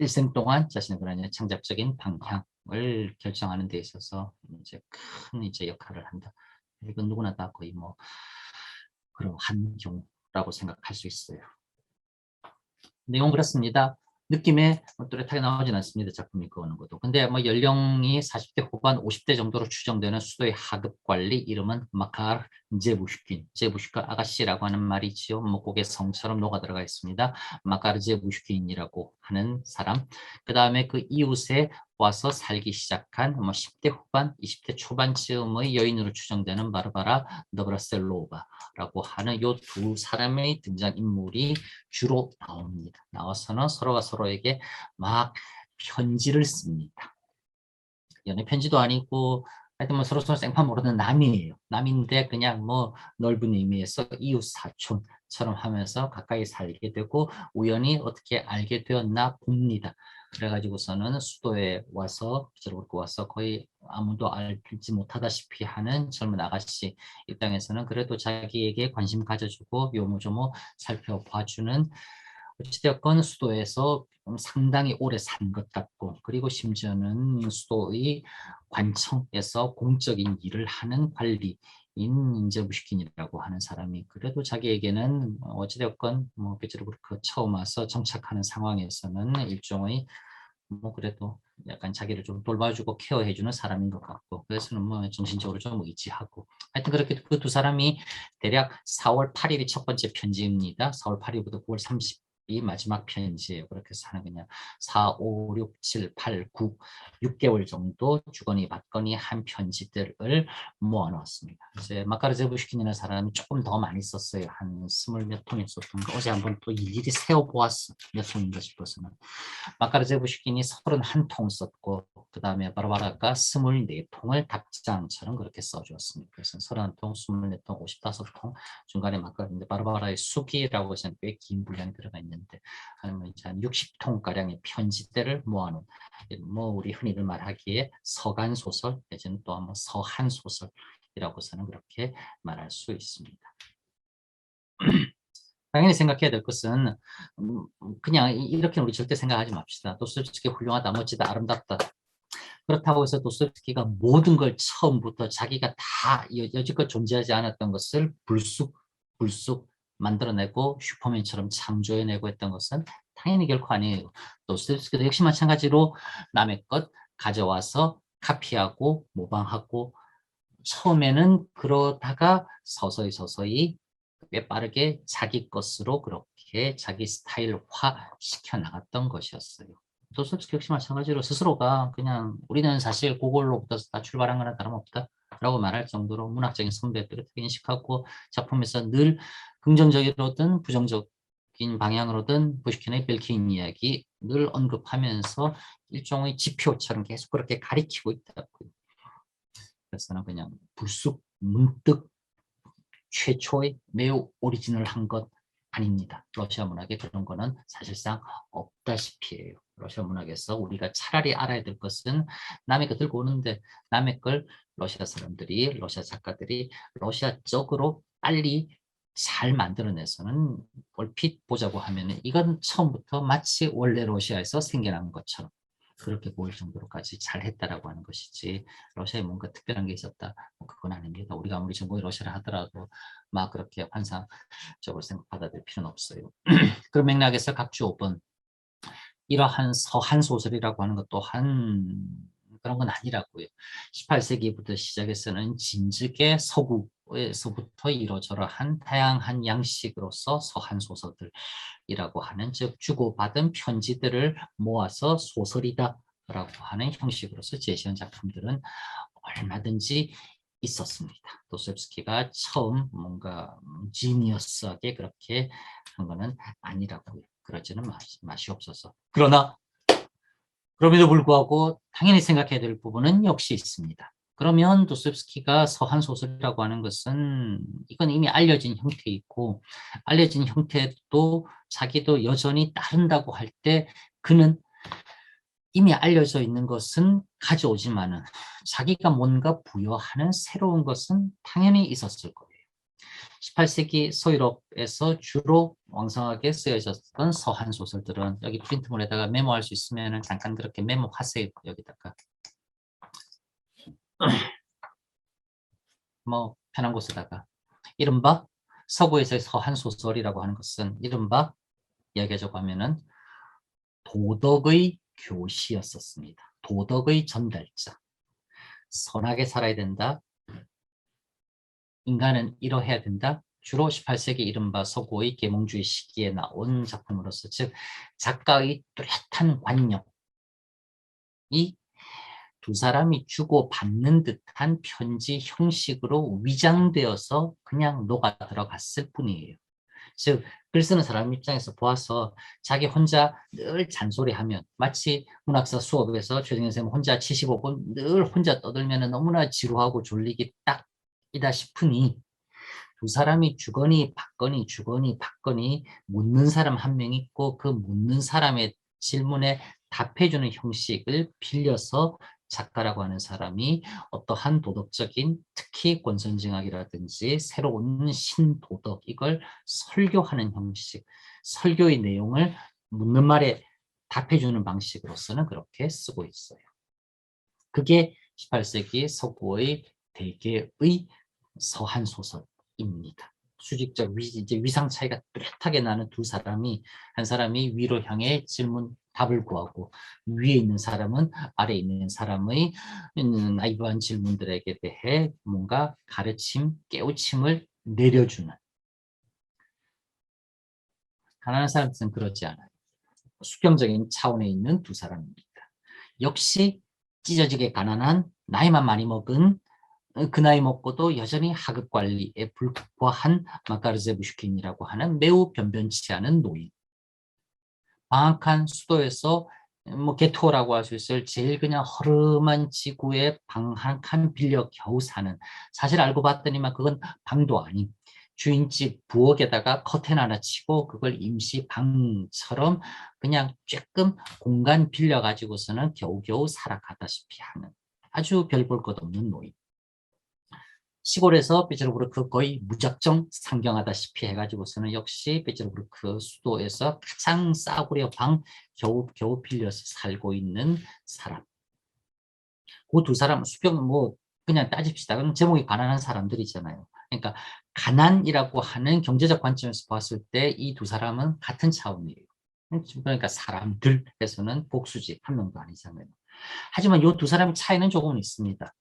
일생 동안 자신의 그런 창작적인 방향을 결정하는 데 있어서 이제 큰 이제 역할을 한다. 이건 누구나 다 거의 뭐 그러한 경우라고 생각할 수 있어요. 내용 그렇습니다. 느낌에 뚜렷하게 나오진 않습니다. 작품이 그거는 것도. 근데 뭐 연령이 40대 후반 50대 정도로 추정되는 수도의 하급 관리 이름은 마카르 제부슈킨, 제부슈카 아가씨라고 하는 말이지요. 뭐 곡의 성처럼 녹아 들어가 있습니다. 마카르 제부슈킨이라고 하는 사람. 그 다음에 그 이웃에 와서 살기 시작한 뭐 10대 후반, 20대 초반쯤의 여인으로 추정되는 바르바라 너브라셀로바라고 하는 요 두 사람의 등장인물이 주로 나옵니다. 나와서는 서로가 서로에게 막 편지를 씁니다. 연애 편지도 아니고 하여튼 뭐 서로 생판 모르는 남이에요. 남인데 그냥 뭐 넓은 의미에서 이웃 사촌처럼 하면서 가까이 살게 되고 우연히 어떻게 알게 되었나 봅니다. 그래가지고서는 수도에 와서 빚으로 와서 거의 아무도 알지 못하다시피 하는 젊은 아가씨 입장에서는 그래도 자기에게 관심 가져주고 요모조모 살펴봐주는 어찌되었건 수도에서 상당히 오래 산 것 같고 그리고 심지어는 수도의 관청에서 공적인 일을 하는 관리인 인제부시킨이라고 하는 사람이 그래도 자기에게는 어찌되었건 뭐 베트르부르크 처음 와서 정착하는 상황에서는 일종의 뭐 그래도 약간 자기를 좀 돌봐주고 케어해주는 사람인 것 같고 그래서는 뭐 정신적으로 좀 의지하고 하여튼 그렇게 그 두 사람이 대략 4월 8일이 첫 번째 편지입니다. 4월 8일부터 9월 30이 마지막 편지예요. 그렇게 해서 하는 그냥 4, 5, 6, 7, 8, 9, 6개월 정도 주거니 받거니 한 편지들을 모아놓았습니다. 이제 마카르제부시킨이라는 사람이 조금 더 많이 썼어요. 한 20몇 통이 썼던 거 어제 한번 또 일일이 세어보았어. 몇 통인가 싶어서는. 마카르제부시킨이 31통 썼고 그 다음에 바르바라가 24통을 답장처럼 그렇게 써주었습니다. 그래서 31통, 24통, 55통 중간에 바르바라의 수기라고 해서 꽤 긴 분량이 들어가 있는데 한 60통가량의 편지들을 모아놓은 뭐 우리 흔히들 말하기에 서간 소설 내지는 또 한번 서한 소설이라고서는 그렇게 말할 수 있습니다. 당연히 생각해야 될 것은 그냥 이렇게 우리 절대 생각하지 맙시다. 도스토옙스키 훌륭하다, 멋지다, 아름답다. 그렇다고 해서 도스토옙스키가 모든 걸 처음부터 자기가 다 여지껏 존재하지 않았던 것을 불쑥 만들어내고 슈퍼맨처럼 창조해내고 했던 것은 당연히 결코 아니에요. 도스토옙스키도 역시 마찬가지로 남의 것 가져와서 카피하고 모방하고 처음에는 그러다가 서서히 꽤 빠르게 자기 것으로 그렇게 자기 스타일화 시켜 나갔던 것이었어요. 또 솔직히 역시 마찬가지로 스스로가 그냥 우리는 사실 그걸로부터 다 출발한 거나 다름없다 라고 말할 정도로 문학적인 선배를 뚜렷하게 인식하고 작품에서 늘 긍정적이로든 부정적인 방향으로든 부시킨의 벨킨 이야기 늘 언급하면서 일종의 지표처럼 계속 그렇게 가리키고 있다고요. 그래서는 그냥 불쑥 문득 최초의 매우 오리지널한 것 아닙니다. 러시아 문학에 그런 거는 사실상 없다시피 해요. 러시아 문학에서 우리가 차라리 알아야 될 것은 남의 거 들고 오는데 남의 걸 러시아 사람들이, 러시아 작가들이 러시아적으로 빨리 잘 만들어내서는 얼핏 보자고 하면 이건 처음부터 마치 원래 러시아에서 생겨난 것처럼 그렇게 보일 정도로까지 잘했다라고 하는 것이지 러시아에 뭔가 특별한 게 있었다 그건 아닙니다. 우리가 아무리 전공이 러시아를 하더라도 막 그렇게 환상적으로 받아들일 필요는 없어요. 그 맥락에서 각주 5번 이러한 서한 소설이라고 하는 것 또한 그런 건 아니라고요. 18세기부터 시작해서는 진즉의 서구에서부터 이러저러한 다양한 양식으로서 서한 소설들이라고 하는 즉 주고받은 편지들을 모아서 소설이다 라고 하는 형식으로서 제시한 작품들은 얼마든지 있었습니다. 도스토옙스키가 처음 뭔가 지니어스하게 그렇게 한 거는 아니라고요. 그러지는 마시옵소서. 그러나 그럼에도 불구하고 당연히 생각해야 될 부분은 역시 있습니다. 그러면 도스토옙스키가 서한 소설이라고 하는 것은 이건 이미 알려진 형태이고 알려진 형태도 자기도 여전히 따른다고 할 때 그는 이미 알려져 있는 것은 가져오지만은 자기가 뭔가 부여하는 새로운 것은 당연히 있었을 거예요. 18세기 서유럽에서 주로 왕성하게 쓰여졌던 서한 소설들은 여기 프린트물에다가 메모할 수 있으면 잠깐 그렇게 메모하세요. 여기다가 뭐 편한 곳에다가 이른바 서구에서의 서한 소설이라고 하는 것은 이른바 이야기하자고 하면은 도덕의 교시였었습니다. 도덕의 전달자. 선하게 살아야 된다. 인간은 이러해야 된다. 주로 18세기 이른바 서구의 계몽주의 시기에 나온 작품으로서 즉 작가의 뚜렷한 관념이 두 사람이 주고받는 듯한 편지 형식으로 위장되어서 그냥 녹아 들어갔을 뿐이에요. 즉, 글 쓰는 사람 입장에서 보아서 자기 혼자 늘 잔소리하면 마치 문학사 수업에서 최정현 선생님 혼자 75분 늘 혼자 떠들면 너무나 지루하고 졸리기 딱이다 싶으니 두 사람이 주거니 받거니 주거니 받거니 묻는 사람 한 명 있고 그 묻는 사람의 질문에 답해주는 형식을 빌려서 작가라고 하는 사람이 어떠한 도덕적인 특히 권선징악이라든지 새로운 신도덕 이걸 설교하는 형식, 설교의 내용을 묻는 말에 답해주는 방식으로서는 그렇게 쓰고 있어요. 그게 18세기 서구의 대개의 서한 소설입니다. 수직적 위상 차이가 뚜렷하게 나는 두 사람이 한 사람이 위로 향해 질문 답을 구하고 위에 있는 사람은 아래에 있는 사람의 나이브한 질문들에게 대해 뭔가 가르침, 깨우침을 내려주는 가난한 사람들은 그렇지 않아요. 수평적인 차원에 있는 두 사람입니다. 역시 찢어지게 가난한 나이만 많이 먹은 그 나이 먹고도 여전히 하급 관리에 불과한 마카르제부슈킨이라고 하는 매우 변변치 않은 노인. 방학한 수도에서 뭐 게토라고 할 수 있을 제일 그냥 허름한 지구에 방 한 칸 빌려 겨우 사는 사실 알고 봤더니만 그건 방도 아닌 주인집 부엌에다가 커튼 하나 치고 그걸 임시 방처럼 그냥 조금 공간 빌려 가지고서는 겨우겨우 살아가다시피 하는 아주 별 볼 것 없는 노인. 시골에서 베테르부르크 거의 무작정 상경하다시피 해가지고서는 역시 베테르부르크 수도에서 가장 싸구려 방 겨우 빌려서 살고 있는 사람. 그 두 사람 수평 뭐 그냥 따집시다. 그럼 제목이 가난한 사람들이잖아요. 그러니까 가난이라고 하는 경제적 관점에서 봤을 때 이 두 사람은 같은 차원이에요. 그러니까 사람들에서는 복수지 한 명도 아니잖아요. 하지만 이 두 사람의 차이는 조금은 있습니다.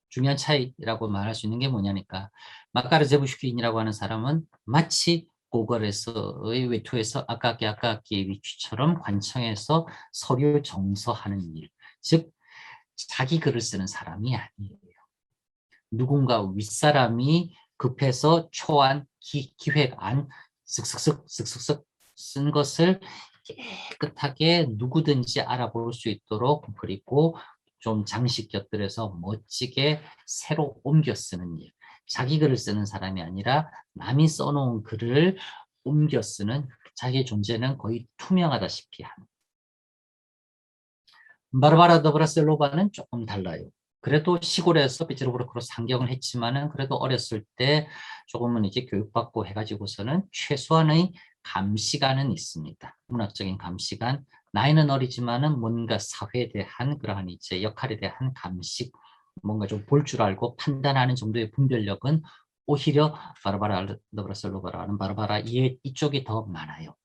중요한 차이라고 말할 수 있는 게 뭐냐니까 마카르제부슈킨이라고 하는 사람은 마치 고걸에서의 외투에서 아까끼의 위치처럼 관청에서 서류 정서하는 일, 즉 자기 글을 쓰는 사람이 아니에요. 누군가 윗사람이 급해서 초안, 기획안 쓱쓱쓱 쓴 것을 깨끗하게 누구든지 알아볼 수 있도록 그리고 좀 장식 곁들여서 멋지게 새로 옮겨 쓰는 일. 자기 글을 쓰는 사람이 아니라 남이 써놓은 글을 옮겨 쓰는 자기의 존재는 거의 투명하다시피 하는. 바르바라 더브라셀로바는 조금 달라요. 그래도 시골에서 베테르부르크로 상경을 했지만은 그래도 어렸을 때 조금은 이제 교육받고 해가지고서는 최소한의 감시관은 있습니다. 문학적인 감시관. 나이는 어리지만은 뭔가 사회에 대한 그러한 이제 역할에 대한 감식, 뭔가 좀 볼 줄 알고 판단하는 정도의 분별력은 오히려 바르바라 더브라셀로바라는 바르바라 이쪽이 더 많아요.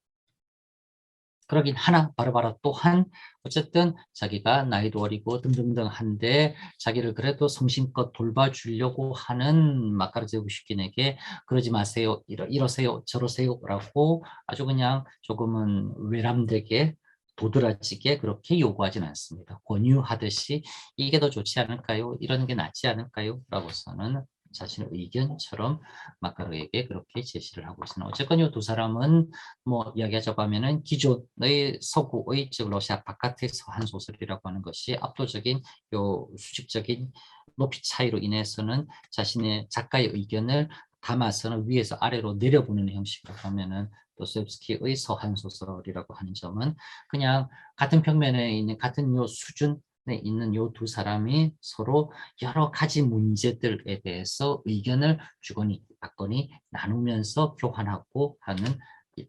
그러긴 하나 바르바라 또한 어쨌든 자기가 나이도 어리고 등등등한데 자기를 그래도 성심껏 돌봐주려고 하는 마카르제부슈킨에게 그러지 마세요, 이러세요, 저러세요 라고 아주 그냥 조금은 외람되게 도드라지게 그렇게 요구하진 않습니다. 권유하듯이 이게 더 좋지 않을까요? 이런 게 낫지 않을까요? 라고서는 자신의 의견처럼 마카로에게 그렇게 제시를 하고 있습니다. 어쨌건 이 두 사람은 뭐 이야기하자고 하면은 기존의 서구의 즉 러시아 바깥에서 한 소설이라고 하는 것이 압도적인 요 수직적인 높이 차이로 인해서는 자신의 작가의 의견을 담아서는 위에서 아래로 내려보내는 형식으로 하면은 도스토옙스키의 서한 소설이라고 하는 점은 그냥 같은 평면에 있는 같은 요 수준에 있는 요 두 사람이 서로 여러 가지 문제들에 대해서 의견을 주거니 받거니 나누면서 교환하고 하는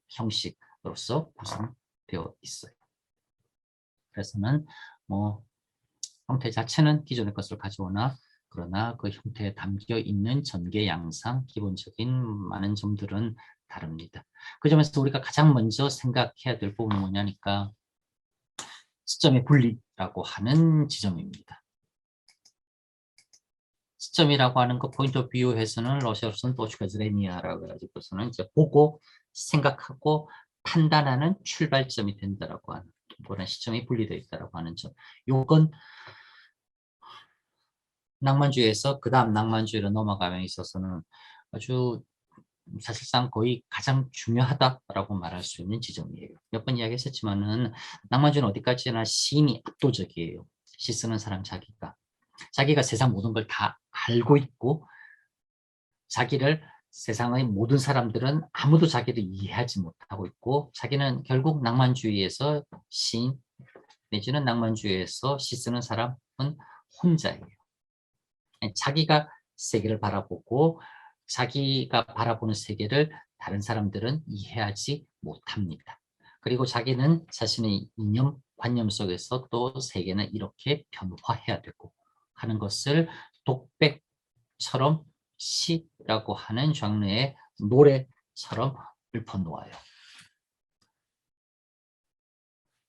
형식으로서 구성되어 있어요. 그래서는 뭐 형태 자체는 기존의 것을 가져오나 그러나 그 형태에 담겨 있는 전개 양상 기본적인 많은 점들은 다릅니다. 그 점에서 우리가 가장 먼저 생각해야 될 부분은 뭐냐니까 시점의 분리라고 하는 지점입니다. 시점이라고 하는 거 포인트 오브 뷰에서는 러시아로서는 도슈카즈레니아라고 해가지고서는 이제 보고 생각하고 판단하는 출발점이 된다라고 하는 그런 시점이 분리되어 있다라고 하는 점. 요건 낭만주의에서 그 다음 낭만주의로 넘어가면 있어서는 아주 사실상 거의 가장 중요하다라고 말할 수 있는 지점이에요. 몇 번 이야기했었지만은 낭만주의는 어디까지나 시인이 압도적이에요. 시 쓰는 사람 자기가 세상 모든 걸 다 알고 있고 자기를 세상의 모든 사람들은 아무도 자기를 이해하지 못하고 있고 자기는 결국 낭만주의에서 시인 내지는 낭만주의에서 시 쓰는 사람은 혼자예요. 자기가 세계를 바라보고 자기가 바라보는 세계를 다른 사람들은 이해하지 못합니다. 그리고 자기는 자신의 이념, 관념 속에서 또 세계는 이렇게 변화해야 되고 하는 것을 독백처럼 시라고 하는 장르의 노래처럼 읊어놓아요.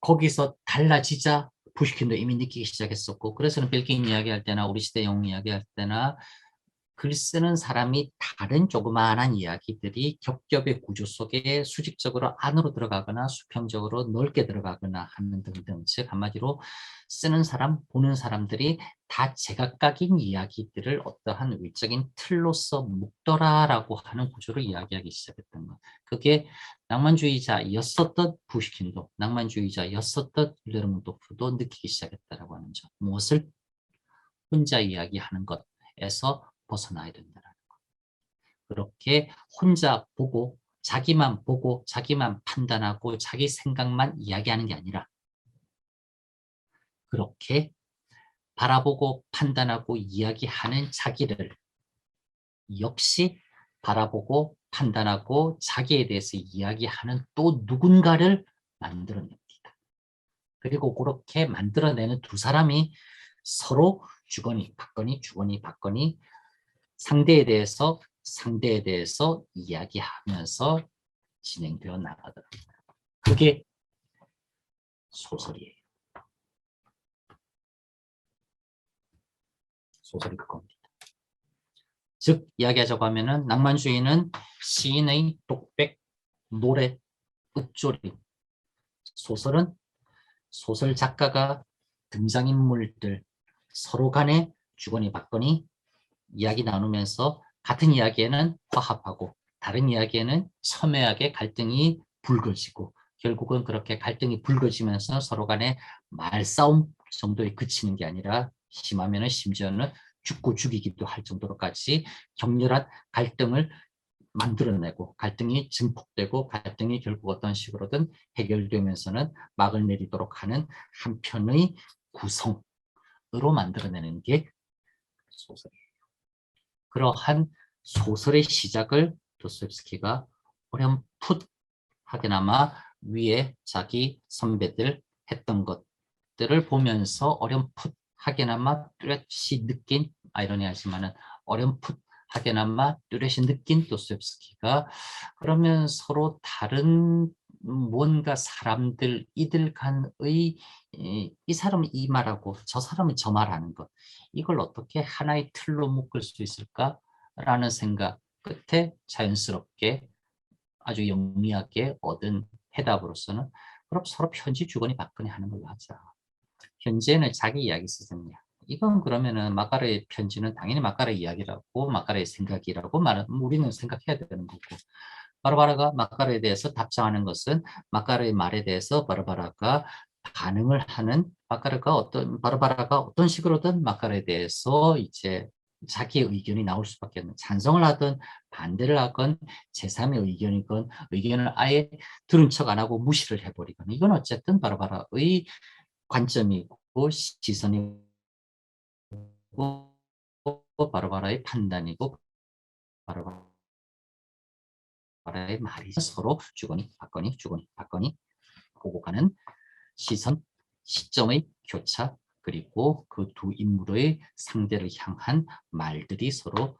거기서 달라지자 푸시킨도 이미 느끼기 시작했었고 그래서는 빌긴 이야기할 때나 우리 시대 영웅 이야기할 때나 글 쓰는 사람이 다른 조그마한 이야기들이 겹겹의 구조 속에 수직적으로 안으로 들어가거나 수평적으로 넓게 들어가거나 하는 등등 즉 한마디로 쓰는 사람, 보는 사람들이 다 제각각인 이야기들을 어떠한 외적인 틀로서 묶더라라고 하는 구조를 이야기하기 시작했던 것. 그게 낭만주의자였었던 푸시킨도 낭만주의자였었던 르르몽토프도 느끼기 시작했다라고 하는 점. 무엇을 혼자 이야기하는 것에서 벗어나야 된다는 거. 그렇게 혼자 보고 자기만 판단하고 자기 생각만 이야기하는 게 아니라 그렇게 바라보고 판단하고 이야기하는 자기를 역시 바라보고 판단하고 자기에 대해서 이야기하는 또 누군가를 만들어냅니다. 그리고 그렇게 만들어내는 두 사람이 서로 주거니 받거니 상대에 대해서 이야기하면서 진행되어 나가더라고요. 그게 소설이에요. 소설이 그겁니다. 즉 이야기하자고 하면은 낭만주의는 시인의 독백, 노래, 읊조림, 소설은 소설 작가가 등장인물들 서로 간에 주거니 받거니 이야기 나누면서 같은 이야기에는 화합하고 다른 이야기에는 첨예하게 갈등이 불거지고 결국은 그렇게 갈등이 불거지면서 서로 간에 말싸움 정도에 그치는 게 아니라 심하면은 심지어는 죽고 죽이기도 할 정도로까지 격렬한 갈등을 만들어내고 갈등이 증폭되고 갈등이 결국 어떤 식으로든 해결되면서는 막을 내리도록 하는 한편의 구성으로 만들어내는 게 소설이에요. 그러한 소설의 시작을 도스토옙스키가 어렴풋하게나마 위에 자기 선배들 했던 것들을 보면서 어렴풋하게나마 뚜렷이 느낀 아이러니하지만은 어렴풋하게나마 뚜렷이 느낀 도스토옙스키가 그러면 서로 다른 뭔가 사람들 이들 간의 이 사람은 이 말하고 저 사람은 저 말하는 것 이걸 어떻게 하나의 틀로 묶을 수 있을까라는 생각 끝에 자연스럽게 아주 영리하게 얻은 해답으로서는 그럼 서로 편지 주거니 받거니 하는 걸로 하자. 편지에는 자기 이야기 쓰잖냐. 이건 그러면은 마카레의 편지는 당연히 마카레의 이야기라고 마카레의 생각이라고 말은 우리는 생각해야 되는 거고, 바르바라가 마카레에 대해서 답장하는 것은 마카레의 말에 대해서 바르바라가 반응을 하는, 바르바라가 어떤 식으로든 마카레에 대해서 이제 자기의 의견이 나올 수밖에 없는, 찬성을 하든 반대를 하건 제3의 의견이건 의견을 아예 들은 척 안 하고 무시를 해버리건, 이건 어쨌든 바르바라의 관점이고 시선이고 바르바라의 판단이고 바르바라의 말이 서로 주거니 받거니 주거니 받거니 보고 가는 시선, 시점의 교차, 그리고 그 두 인물의 상대를 향한 말들이 서로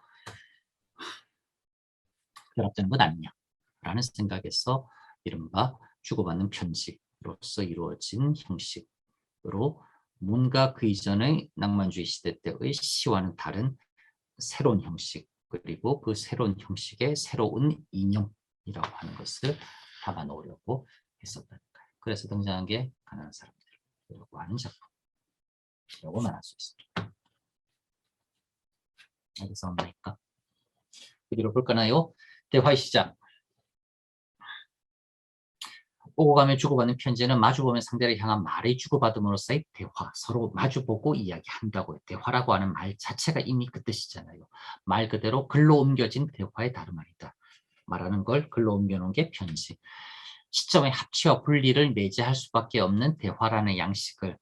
결합되는 것 아니냐라는 생각에서 이른바 주고받는 편지로서 이루어진 형식으로, 뭔가 그 이전의 낭만주의 시대 때의 시와는 다른 새로운 형식, 그리고 그 새로운 형식의 새로운 이념이라고 하는 것을 담아 놓으려고 했었다는 거예요. 그래서 등장한 게 가난한 사람들이라고 하는 작품이라고 말할 수 있습니다. 여기서 뭡니까? 그리로 볼까나요? 대화의 시작. 오고 가며 주고받는 편지는 마주보면 상대를 향한 말의 주고받음으로서의 대화, 서로 마주보고 이야기한다고요. 대화라고 하는 말 자체가 이미 그 뜻이잖아요. 말 그대로 글로 옮겨진 대화의 다름 아니다. 말하는 걸 글로 옮겨놓은 게 편지. 시점의 합치와 분리를 내재할 수밖에 없는 대화라는 양식을,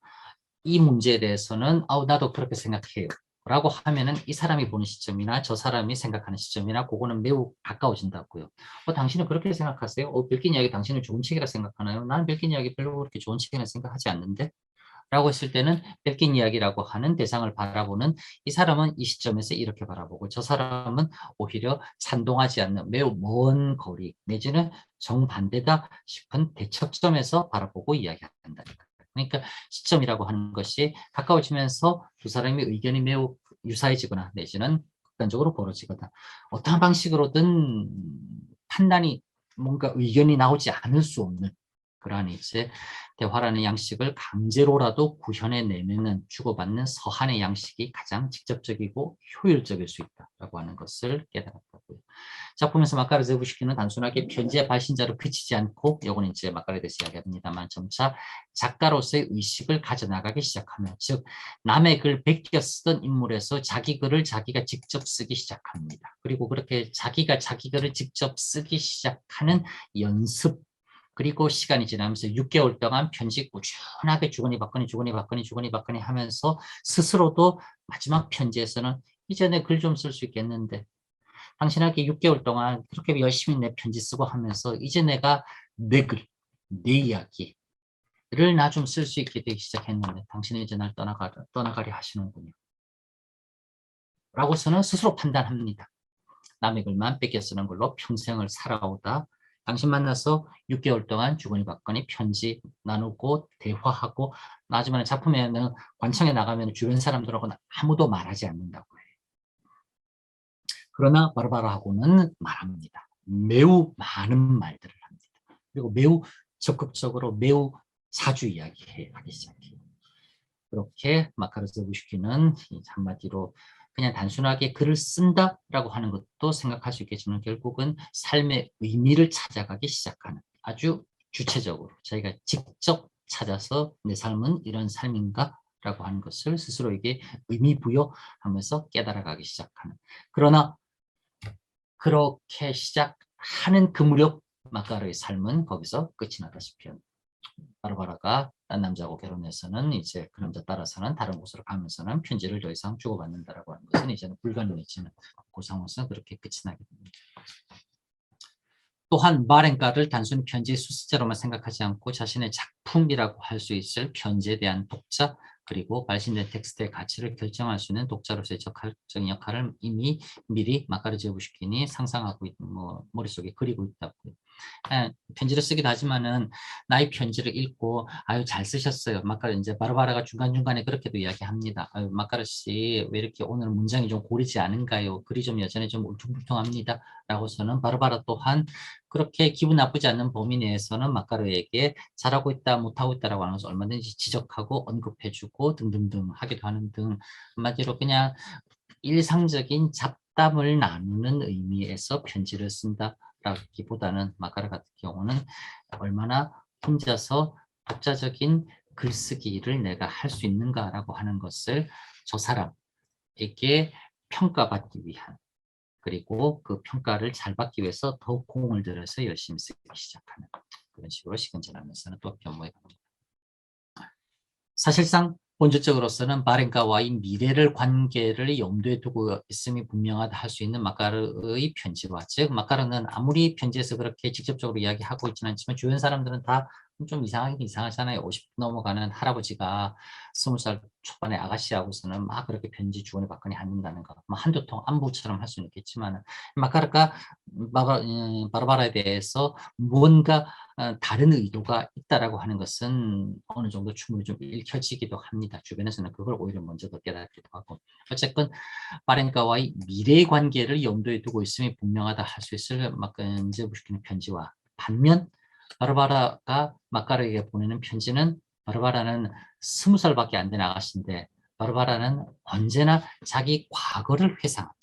이 문제에 대해서는 나도 그렇게 생각해요 라고 하면은 이 사람이 보는 시점이나 저 사람이 생각하는 시점이나 그거는 매우 가까워진다고요. 당신은 그렇게 생각하세요? 벨킨 이야기 당신은 좋은 책이라 생각하나요? 나는 벨킨 이야기 별로 그렇게 좋은 책이라 생각하지 않는데? 라고 했을 때는 벨킨 이야기라고 하는 대상을 바라보는 이 사람은 이 시점에서 이렇게 바라보고, 저 사람은 오히려 찬동하지 않는 매우 먼 거리 내지는 정반대다 싶은 대척점에서 바라보고 이야기한다니까. 그러니까 시점이라고 하는 것이 가까워지면서 두 사람의 의견이 매우 유사해지거나 내지는 극단적으로 벌어지거나 어떠한 방식으로든 판단이, 뭔가 의견이 나오지 않을 수 없는 그러한 이제 대화라는 양식을 강제로라도 구현해내는, 주고받는 서한의 양식이 가장 직접적이고 효율적일 수 있다라고 하는 것을 깨달았다고요. 작품에서 마카르제부시키는 단순하게 편지의 발신자로 그치지 않고, 요거는 이제 마카르에 대해서 이야기합니다만, 점차 작가로서의 의식을 가져나가기 시작하며, 즉 남의 글 베껴 쓰던 인물에서 자기 글을 자기가 직접 쓰기 시작합니다. 그리고 그렇게 자기가 자기 글을 직접 쓰기 시작하는 연습, 그리고 시간이 지나면서 6개월 동안 편지 꾸준하게 주거니 받거니 하면서 스스로도 마지막 편지에서는 이제 내 글 좀 쓸 수 있겠는데, 당신에게 6개월 동안 그렇게 열심히 내 편지 쓰고 하면서 이제 내가 내 글, 내 이야기를 나 좀 쓸 수 있게 되기 시작했는데 당신이 이제 날 떠나가려 하시는군요. 라고서는 스스로 판단합니다. 남의 글만 뺏겨 쓰는 걸로 평생을 살아오다 당신 만나서 6개월 동안 주거니 받거니 편지 나누고 대화하고, 나중에 작품에는 관청에 나가면 주변 사람들하고는 아무도 말하지 않는다고 해요. 그러나 바르바라하고는 말합니다. 매우 많은 말들을 합니다. 그리고 매우 적극적으로 매우 자주 이야기하기 시작해요. 그렇게 마카르제부시키는 한마디로 그냥 단순하게 글을 쓴다라고 하는 것도 생각할 수 있겠지만, 결국은 삶의 의미를 찾아가기 시작하는, 아주 주체적으로 자기가 직접 찾아서 내 삶은 이런 삶인가 라고 하는 것을 스스로에게 의미 부여하면서 깨달아가기 시작하는, 그러나 그렇게 시작하는 그 무렵 마카르의 삶은 거기서 끝이 나다시피 합니다. 바르바라가 딴 남자하고 결혼해서는 이제 그 남자 따라서는 다른 곳으로 가면서는 편지를 더 이상 주고받는다라고 하는 것은 이제는 불가능해지는, 그 상황에서 그렇게 끝이 나게 됩니다. 또한 마렌가를 단순히 편지의 수수자로만 생각하지 않고 자신의 작품이라고 할 수 있을 편지에 대한 독자, 그리고 발신된 텍스트의 가치를 결정할 수 있는 독자로서의 적극적인 역할을 이미 미리 마카르제부시킨이 상상하고 머릿속에 그리고 있다고요. 편지를 쓰기도 하지만은 나의 편지를 읽고 아유 잘 쓰셨어요. 마카르 이제 바르바라가 중간중간에 그렇게도 이야기합니다. 아유 마카르 씨 왜 이렇게 오늘 문장이 좀 고르지 않은가요? 글이 좀 여전히 좀 울퉁불퉁합니다. 라고서는 바르바라 또한 그렇게 기분 나쁘지 않는 범위 내에서는 마카르에게 잘하고 있다 못하고 있다라고 하는 것을 얼마든지 지적하고 언급해주고 등등등 하기도 하는 등 한마디로 그냥 일상적인 잡담을 나누는 의미에서 편지를 쓴다라기보다는 마카르 같은 경우는 얼마나 혼자서 독자적인 글쓰기를 내가 할 수 있는가라고 하는 것을 저 사람에게 평가받기 위한 그리고 그 평가를 잘 받기 위해서 더욱 공을 들여서 열심히 쓰기 시작하는 그런 식으로 시간 지나면서는 또 변모해 갑니다. 사실상 본질적으로서는 바렌가와의 미래를 관계를 염두에 두고 있음이 분명하다 할 수 있는 마카르의 편지와 즉 마카르는 아무리 편지에서 그렇게 직접적으로 이야기하고 있지는 않지만 주변 사람들은 다 좀 이상하긴 이상하잖아요. 50 넘어가는 할아버지가 20살 초반의 아가씨하고서는 막 그렇게 편지 주거니 받거니 한다는 거. 뭐 한두 통 안부처럼 할 수는 있겠지만 마카르가 바르바라에 대해서 무언가 다른 의도가 있다라고 하는 것은 어느 정도 충분히 좀 읽혀지기도 합니다. 주변에서는 그걸 오히려 먼저 더 깨닫기도 하고. 어쨌건 바렌가와의 미래 관계를 염두에 두고 있음이 분명하다 할 수 있을 마크엔제 부시키는 편지와 반면 바르바라가 마카르에게 보내는 편지는 바르바라는 20살밖에 안 된 아가씨인데 바르바라는 언제나 자기 과거를 회상합니다.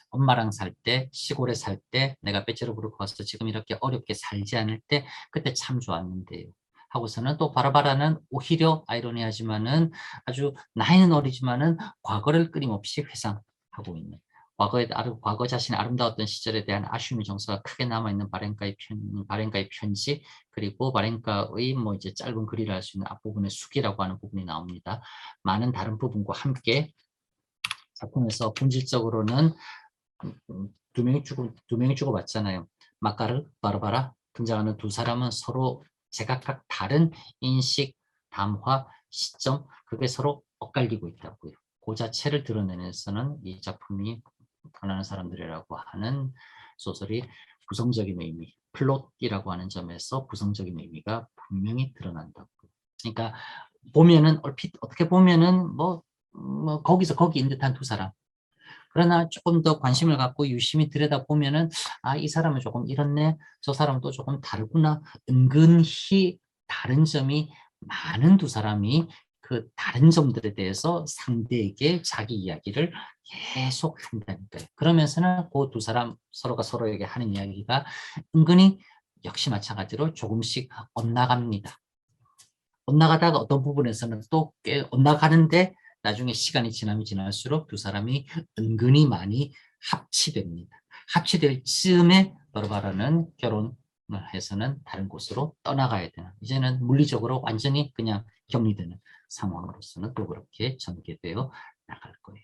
엄마랑 살 때, 시골에 살 때, 내가 빼째로 부르고 와서 지금 이렇게 어렵게 살지 않을 때, 그때 참 좋았는데요. 하고서는 또 바라바라는 오히려 아이러니하지만은 아주 나이는 어리지만은 과거를 끊임없이 회상하고 있는 과거 자신의 아름다웠던 시절에 대한 아쉬움의 정서가 크게 남아있는 바렌가의 편지 그리고 바렌가의 뭐 이제 짧은 글이라 할 수 있는 앞부분의 숙이라고 하는 부분이 나옵니다. 많은 다른 부분과 함께 작품에서 본질적으로는 두 명이 주고받잖아요. 마카르, 바르바라 등장하는 두 사람은 서로 제각각 다른 인식, 담화, 시점 그게 서로 엇갈리고 있다고요. 그 자체를 드러내면서는 이 작품이 가난한 사람들이라고 하는 소설이 부정적인 의미, 플롯이라고 하는 점에서 부정적인 의미가 분명히 드러난다고. 그러니까 보면은 얼핏 어떻게 보면은 뭐 거기서 거기인 듯한 두 사람. 그러나 조금 더 관심을 갖고 유심히 들여다보면은 아, 이 사람은 조금 이렇네. 저 사람은 또 조금 다르구나. 은근히 다른 점이 많은 두 사람이 그 다른 점들에 대해서 상대에게 자기 이야기를 계속 한다니까요. 그러면서는 그 두 사람 서로가 서로에게 하는 이야기가 은근히 역시 마찬가지로 조금씩 엇나갑니다. 엇나가다가 어떤 부분에서는 또 꽤 엇나가는데 나중에 시간이 지나면 지날수록 두 사람이 은근히 많이 합치됩니다. 합치될 즈음에 바르바라는 결혼을 해서는 다른 곳으로 떠나가야 되는 이제는 물리적으로 완전히 그냥 격리되는 상황으로서는 또 그렇게 전개되어 나갈 거예요.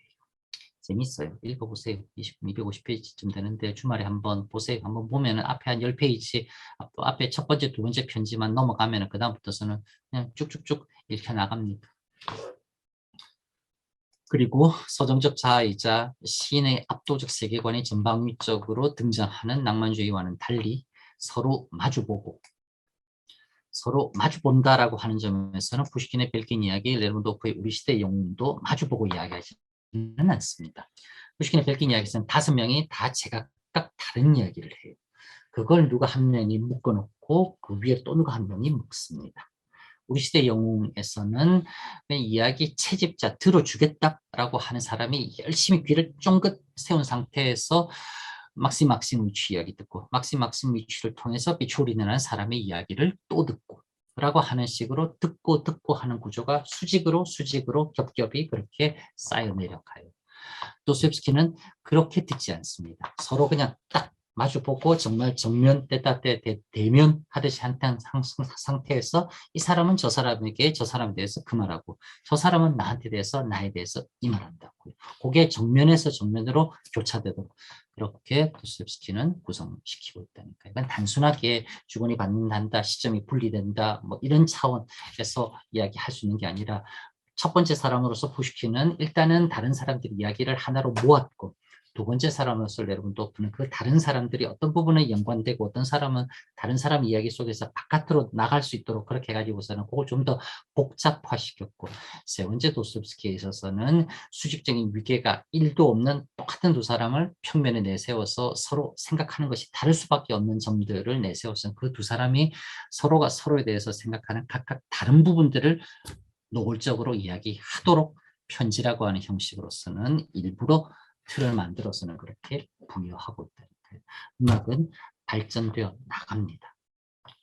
재밌어요. 읽어보세요. 250페이지쯤 되는데 주말에 한번 보세요. 한번 보면은 앞에 한 10페이지, 또 앞에 첫 번째, 두 번째 편지만 넘어가면은 그다음부터서는 그냥 쭉쭉쭉 읽혀 나갑니다. 그리고 서정적 자아이자 시인의 압도적 세계관이 전방위적으로 등장하는 낭만주의와는 달리 서로 마주보고 서로 마주본다라고 하는 점에서는 푸시킨의 벨긴 이야기, 레르몬토프의 우리 시대의 영웅도 마주보고 이야기하지는 않습니다. 푸시킨의 벨긴 이야기에서는 5명이 다 제각각 다른 이야기를 해요. 그걸 누가 한 명이 묶어놓고 그 위에 또 누가 한 명이 묶습니다. 우리 시대 영웅에서는 이야기 채집자 들어주겠다라고 하는 사람이 열심히 귀를 쫑긋 세운 상태에서 막심 위치 이야기 듣고 막심 위치를 통해서 비추리는 사람의 이야기를 또 듣고 라고 하는 식으로 듣고 하는 구조가 수직으로 겹겹이 그렇게 쌓여 내려가요. 도스토옙스키는 그렇게 듣지 않습니다. 서로 그냥 딱 마주보고 정말 정면 대면 하듯이 한 상태에서 이 사람은 저 사람에게 저 사람에 대해서 그 말하고 저 사람은 나한테 대해서 나에 대해서 이 말한다고요. 그게 정면에서 정면으로 교차되도록 그렇게 도스토옙스키는 구성시키고 있다니까. 이건 단순하게 주거니 받는다, 시점이 분리된다, 뭐 이런 차원에서 이야기할 수 있는 게 아니라 첫 번째 사람으로서 푸시킨은 일단은 다른 사람들의 이야기를 하나로 모았고 두 번째 사람으로서 여러분 또 보는 그 다른 사람들이 어떤 부분에 연관되고 어떤 사람은 다른 사람 이야기 속에서 바깥으로 나갈 수 있도록 그렇게 해가지고서는 그걸 좀 더 복잡화시켰고, 세 번째 도스토옙스키에 있어서는 수직적인 위계가 1도 없는 똑같은 두 사람을 평면에 내세워서 서로 생각하는 것이 다를 수밖에 없는 점들을 내세워서 그 두 사람이 서로가 서로에 대해서 생각하는 각각 다른 부분들을 노골적으로 이야기하도록 편지라고 하는 형식으로서는 일부러 틀을 만들어서는 그렇게 부여하고 있다. 음악은 발전되어 나갑니다.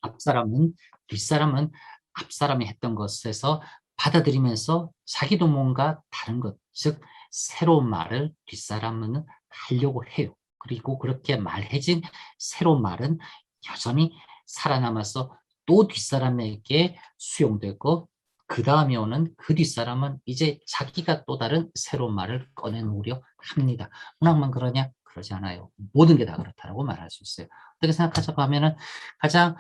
앞사람은 뒷사람은 앞사람이 했던 것에서 받아들이면서 자기도 뭔가 다른 것, 즉 새로운 말을 뒷사람은 하려고 해요. 그리고 그렇게 말해진 새로운 말은 여전히 살아남아서 또 뒷사람에게 수용되고, 그 다음에 오는 그 뒷사람은 이제 자기가 또 다른 새로운 말을 꺼내놓으려 합니다. 문학만 그러냐? 그러지 않아요. 모든 게 다 그렇다고 말할 수 있어요. 어떻게 생각하자고 하면은 가장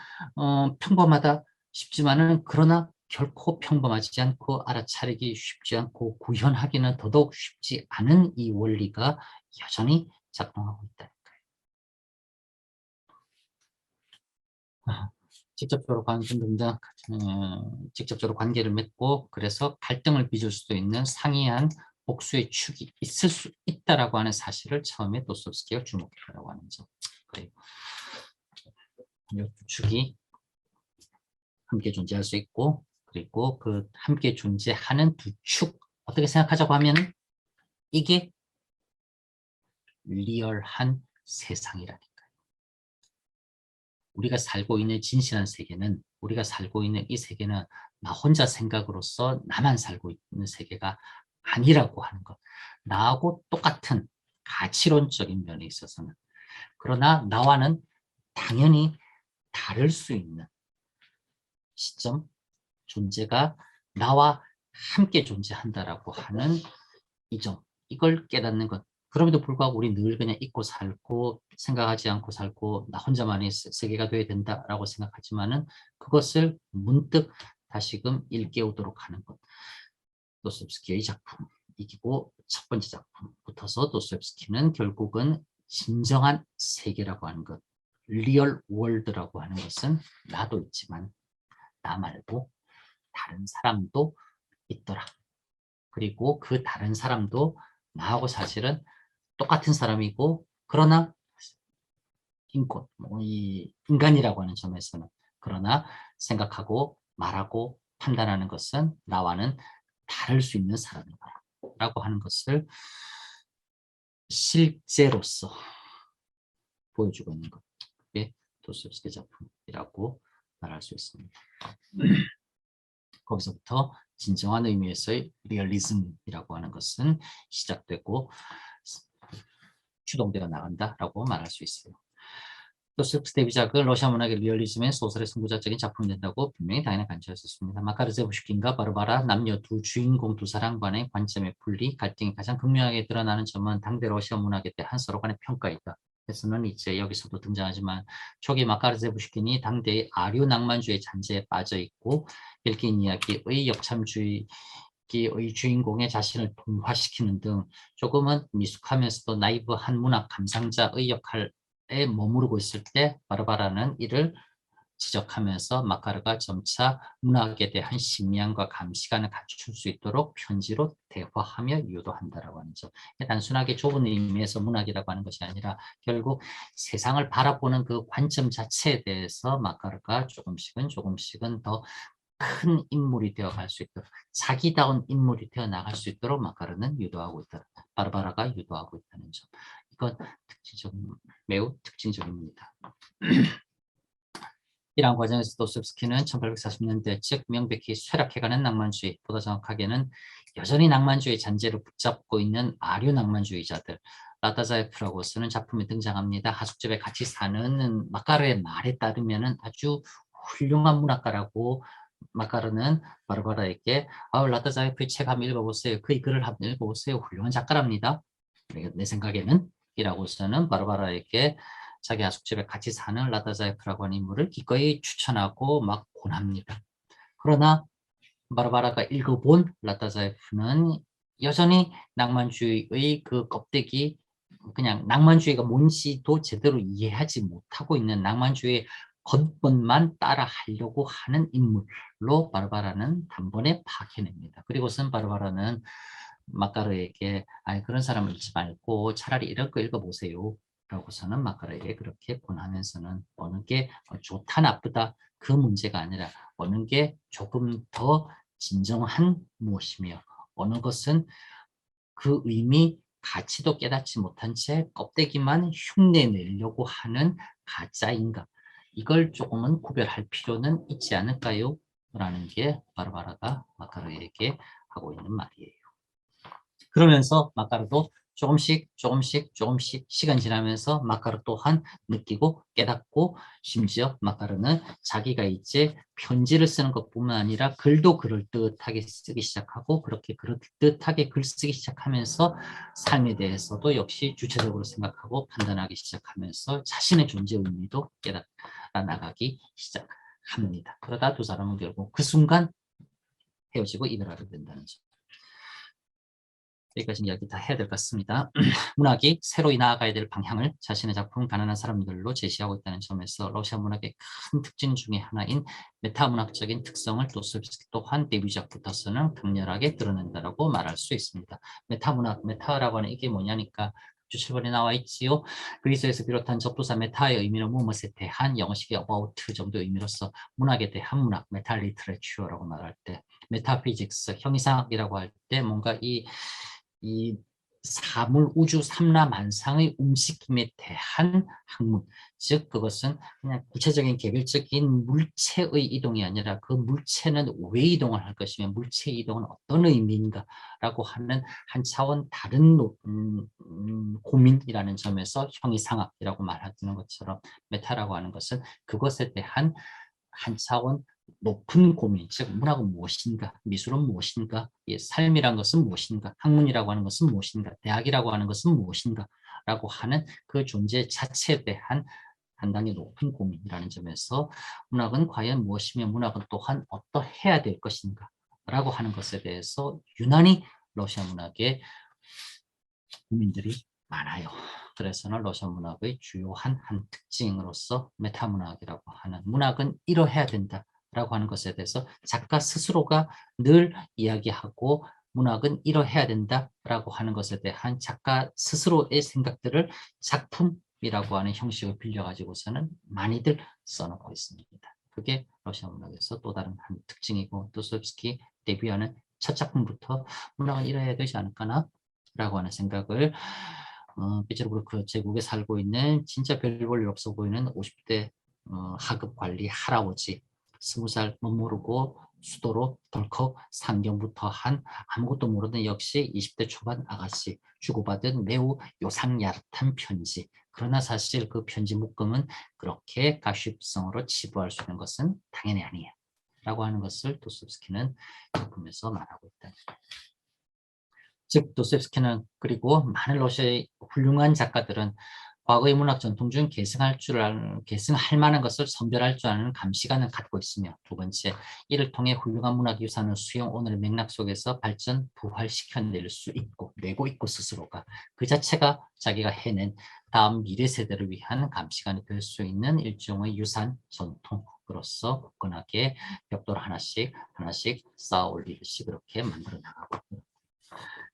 평범하다 싶지만은, 그러나 결코 평범하지 않고 알아차리기 쉽지 않고 구현하기는 더더욱 쉽지 않은 이 원리가 여전히 작동하고 있다. 직접적으로 직접적으로 관계를 맺고, 그래서 갈등을 빚을 수도 있는 상이한 복수의 축이 있을 수 있다라고 하는 사실을 처음에 도스토옙스키가 주목했다고 하는 점. 그리고 이 두 축이 함께 존재할 수 있고, 그리고 그 함께 존재하는 두 축, 어떻게 생각하자고 하면 이게 리얼한 세상이라니까요. 우리가 살고 있는 진실한 세계는, 우리가 살고 있는 이 세계는 나 혼자 생각으로서 나만 살고 있는 세계가 아니라고 하는 것. 나하고 똑같은 가치론적인 면에 있어서는, 그러나 나와는 당연히 다를 수 있는 시점, 존재가 나와 함께 존재한다라고 하는 이 점, 이걸 깨닫는 것. 그럼에도 불구하고 우리 늘 그냥 잊고 살고 생각하지 않고 살고 나 혼자만의 세계가 돼야 된다라고 생각하지만은, 그것을 문득 다시금 일깨우도록 하는 것. 도스토옙스키의 작품이기고, 첫 번째 작품부터서 도스토옙스키는 결국은 진정한 세계라고 하는 것, 리얼 월드라고 하는 것은 나도 있지만 나 말고 다른 사람도 있더라. 그리고 그 다른 사람도 나하고 사실은 똑같은 사람이고, 그러나 인권, 이 인간이라고 하는 점에서는, 그러나 생각하고 말하고 판단하는 것은 나와는 다를 수 있는 사람이다 라고 하는 것을 실제로서 보여주고 있는 것. 그게 도스토옙스키 작품이라고 말할 수 있습니다. 거기서부터 진정한 의미에서의 리얼리즘이라고 하는 것은 시작되고 추동되어 나간다라고 말할 수 있어요. 도스토옙스키 데뷔작은 러시아 문학의 리얼리즘의 소설의 선구자적인 작품이 된다고 분명히 당연히 간주했었습니다. 마카르제 부슈킨과 바르바라, 남녀 두 주인공 두 사람 간의 관점의 분리, 갈등이 가장 극명하게 드러나는 점은 당대 러시아 문학에 대한 서로 간의 평가이다. 그래서는 이제 여기서도 등장하지만, 초기 마카르제 부슈킨이 당대의 아류 낭만주의 잔재에 빠져 있고, 빌긴 이야기의 역참주의 의 주인공의 자신을 동화시키는 등 조금은 미숙하면서도 나이브한 문학 감상자의 역할에 머무르고 있을 때, 바르바라는 이를 지적하면서 마카르가 점차 문학에 대한 심리함과 감시관을 갖출 수 있도록 편지로 대화하며 유도한다라고 하는 점. 단순하게 좁은 의미에서 문학이라고 하는 것이 아니라 결국 세상을 바라보는 그 관점 자체에 대해서 마카르가 조금씩은 더 큰 인물이 되어갈 수 있도록, 자기다운 인물이 되어 나갈 수 있도록 마카르는 유도하고 있다. 바르바라가 유도하고 있다는 점. 이건 매우 특징적입니다. 이러한 과정에서 도스토옙스키는 1840년대, 즉 명백히 쇠락해가는 낭만주의, 보다 정확하게는 여전히 낭만주의 잔재를 붙잡고 있는 아류 낭만주의자들, 라타자예프라고 쓰는 작품이 등장합니다. 하숙집에 같이 사는 마카르의 말에 따르면 아주 훌륭한 문학가라고 마카르는 바르바라에게 라타자예프의 책 한번 읽어보세요. 그의 글을 한번 읽어보세요. 훌륭한 작가랍니다. 내 생각에는 이라고서는 바르바라에게 자기 하숙집에 같이 사는 라타자예프라고 하는 인물을 기꺼이 추천하고 막 권합니다. 그러나 바르바라가 읽어본 라타자예프는 여전히 낭만주의의 그 껍데기 그냥 낭만주의가 뭔지도 제대로 이해하지 못하고 있는 낭만주의의 겉멋만 따라 하려고 하는 인물로 바르바라는 단번에 파악해냅니다. 그리고선 바르바라는 마카르에게 그런 사람을 읽지 말고 차라리 이런 거 읽어보세요. 라고서는 마카르에게 그렇게 권하면서는 어느 게 좋다 나쁘다 그 문제가 아니라 어느 게 조금 더 진정한 무엇이며 어느 것은 그 의미 가치도 깨닫지 못한 채 껍데기만 흉내내려고 하는 가짜인가 이걸 조금은 구별할 필요는 있지 않을까요? 라는 게 바르바라가 마카르에게 하고 있는 말이에요. 그러면서 마카르도 조금씩 시간 지나면서 마카르 또한 느끼고 깨닫고 심지어 마카르는 자기가 이제 편지를 쓰는 것뿐만 아니라 글도 그럴듯하게 쓰기 시작하고 그렇게 그럴듯하게 글 쓰기 시작하면서 삶에 대해서도 역시 주체적으로 생각하고 판단하기 시작하면서 자신의 존재 의미도 깨달아 나가기 시작합니다. 그러다 두 사람은 결국 그 순간 헤어지고 이별하게 된다는 점. 여기까지 이야기 다 해야 될 것 같습니다. 문학이 새로이 나아가야 될 방향을 자신의 작품 가난한 사람들로 제시하고 있다는 점에서 러시아 문학의 큰 특징 중에 하나인 메타문학적인 특성을 도스토옙스키 또한 데뷔작부터서는 강렬하게 드러낸다라고 말할 수 있습니다. 메타문학, 메타라고 하는 이게 뭐냐니까 7번에 나와 있지요. 그리스에서 비롯한 접두사 메타의 의미는 무엇에 대한 영어식의 about 정도 의미로서 문학에 대한 문학, 메타 리터레처라고 말할 때 메타피직스, 형이상학이라고 할 때 뭔가 이 사물, 우주, 삼라만상의 움직임에 대한 학문, 즉 그것은 그냥 구체적인 개별적인 물체의 이동이 아니라 그 물체는 왜 이동을 할 것이며 물체 이동은 어떤 의미인가라고 하는 한 차원 다른 고민이라는 점에서 형이상학이라고 말하는 것처럼 메타라고 하는 것은 그것에 대한 한 차원 높은 고민, 즉 문학은 무엇인가, 미술은 무엇인가, 삶이란 것은 무엇인가, 학문이라고 하는 것은 무엇인가, 대학이라고 하는 것은 무엇인가 라고 하는 그 존재 자체에 대한 상당히 높은 고민이라는 점에서 문학은 과연 무엇이며 문학은 또한 어떠해야 될 것인가 라고 하는 것에 대해서 유난히 러시아 문학의 고민들이 많아요. 그래서는 러시아 문학의 주요한 한 특징으로서 메타문학이라고 하는 문학은 이러해야 된다라고 하는 것에 대해서 작가 스스로가 늘 이야기하고 문학은 이러해야 된다라고 하는 것에 대한 작가 스스로의 생각들을 작품이라고 하는 형식을 빌려가지고서는 많이들 써놓고 있습니다. 그게 러시아 문학에서 또 다른 한 특징이고 도스토옙스키 데뷔하는 첫 작품부터 문학은 이러해야 되지 않을까나? 라고 하는 생각을 피츠버그 제국에 살고 있는 진짜 별 볼 일 없어 보이는 50대 하급 관리 할아버지 20살 못 모르고 수도로 덜컥 상경부터 한 아무것도 모르는 역시 20대 초반 아가씨 주고받은 매우 요상야릇한 편지. 그러나 사실 그 편지 묶음은 그렇게 가십성으로 치부할 수 있는 것은 당연히 아니에요. 라고 하는 것을 도스토옙스키는 작품에서 말하고 있다. 즉 도스토옙스키는 그리고 많은 러시아의 훌륭한 작가들은 과거의 문학 전통 중 계승할 만한 것을 선별할 줄 아는 감시관을 갖고 있으며 두 번째, 이를 통해 훌륭한 문학 유산을 수용 오늘의 맥락 속에서 발전, 부활시켜낼 수 있고 내고 있고 스스로가 그 자체가 자기가 해낸 다음 미래 세대를 위한 감시관이 될 수 있는 일종의 유산 전통으로서 굳건하게 벽돌 하나씩 쌓아 올리듯이 그렇게 만들어 나가고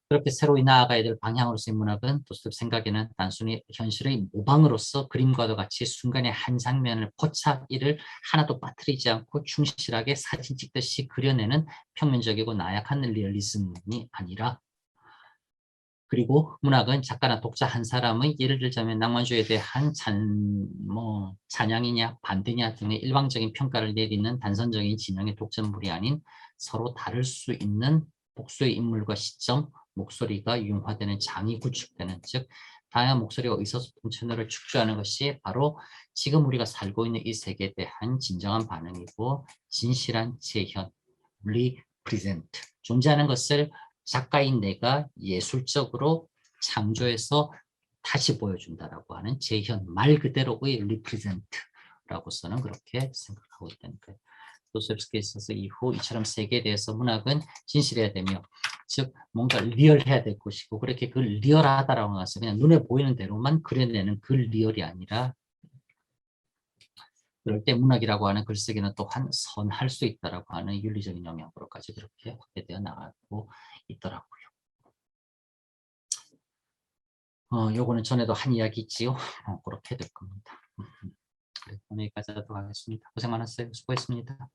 그렇게 새로이 나아가야 될 방향으로서의 문학은 도스토옙 생각에는 단순히 현실의 모방으로서 그림과도 같이 순간의 한 장면을 포착 이를 하나도 빠뜨리지 않고 충실하게 사진 찍듯이 그려내는 평면적이고 나약한 리얼리즘이 아니라 그리고 문학은 작가나 독자 한 사람의 예를 들자면 낭만주의에 대한 찬양이냐 반대냐 등의 일방적인 평가를 내리는 단선적인 진영의 독점물이 아닌 서로 다를 수 있는 복수의 인물과 시점, 목소리가 융화되는 장이 구축되는 즉 다양한 목소리와 의사소통 채널을 축조하는 것이 바로 지금 우리가 살고 있는 이 세계에 대한 진정한 반응이고 진실한 재현, 리프레젠트 존재하는 것을 작가인 내가 예술적으로 창조해서 다시 보여준다라고 하는 재현, 말 그대로의 리프레젠트라고서는 그렇게 생각하고 있다니까요. 도스토옙스키에 있어서 이후 이처럼 세계에 대해서 문학은 진실해야 되며 즉 뭔가 리얼해야 될 것이고 그렇게 그 리얼하다라고 해서 그냥 눈에 보이는 대로만 그려내는 그 리얼이 아니라 그럴 때 문학이라고 하는 글쓰기는 또 환선할 수 있다라고 하는 윤리적인 영역으로까지 그렇게 확대되어 나가고 있더라고요. 요거는 전에도 한 이야기 있지요. 그렇게 될 겁니다. 오늘 여기까지 하도록 하겠습니다. 고생 많았어요. 수고했습니다.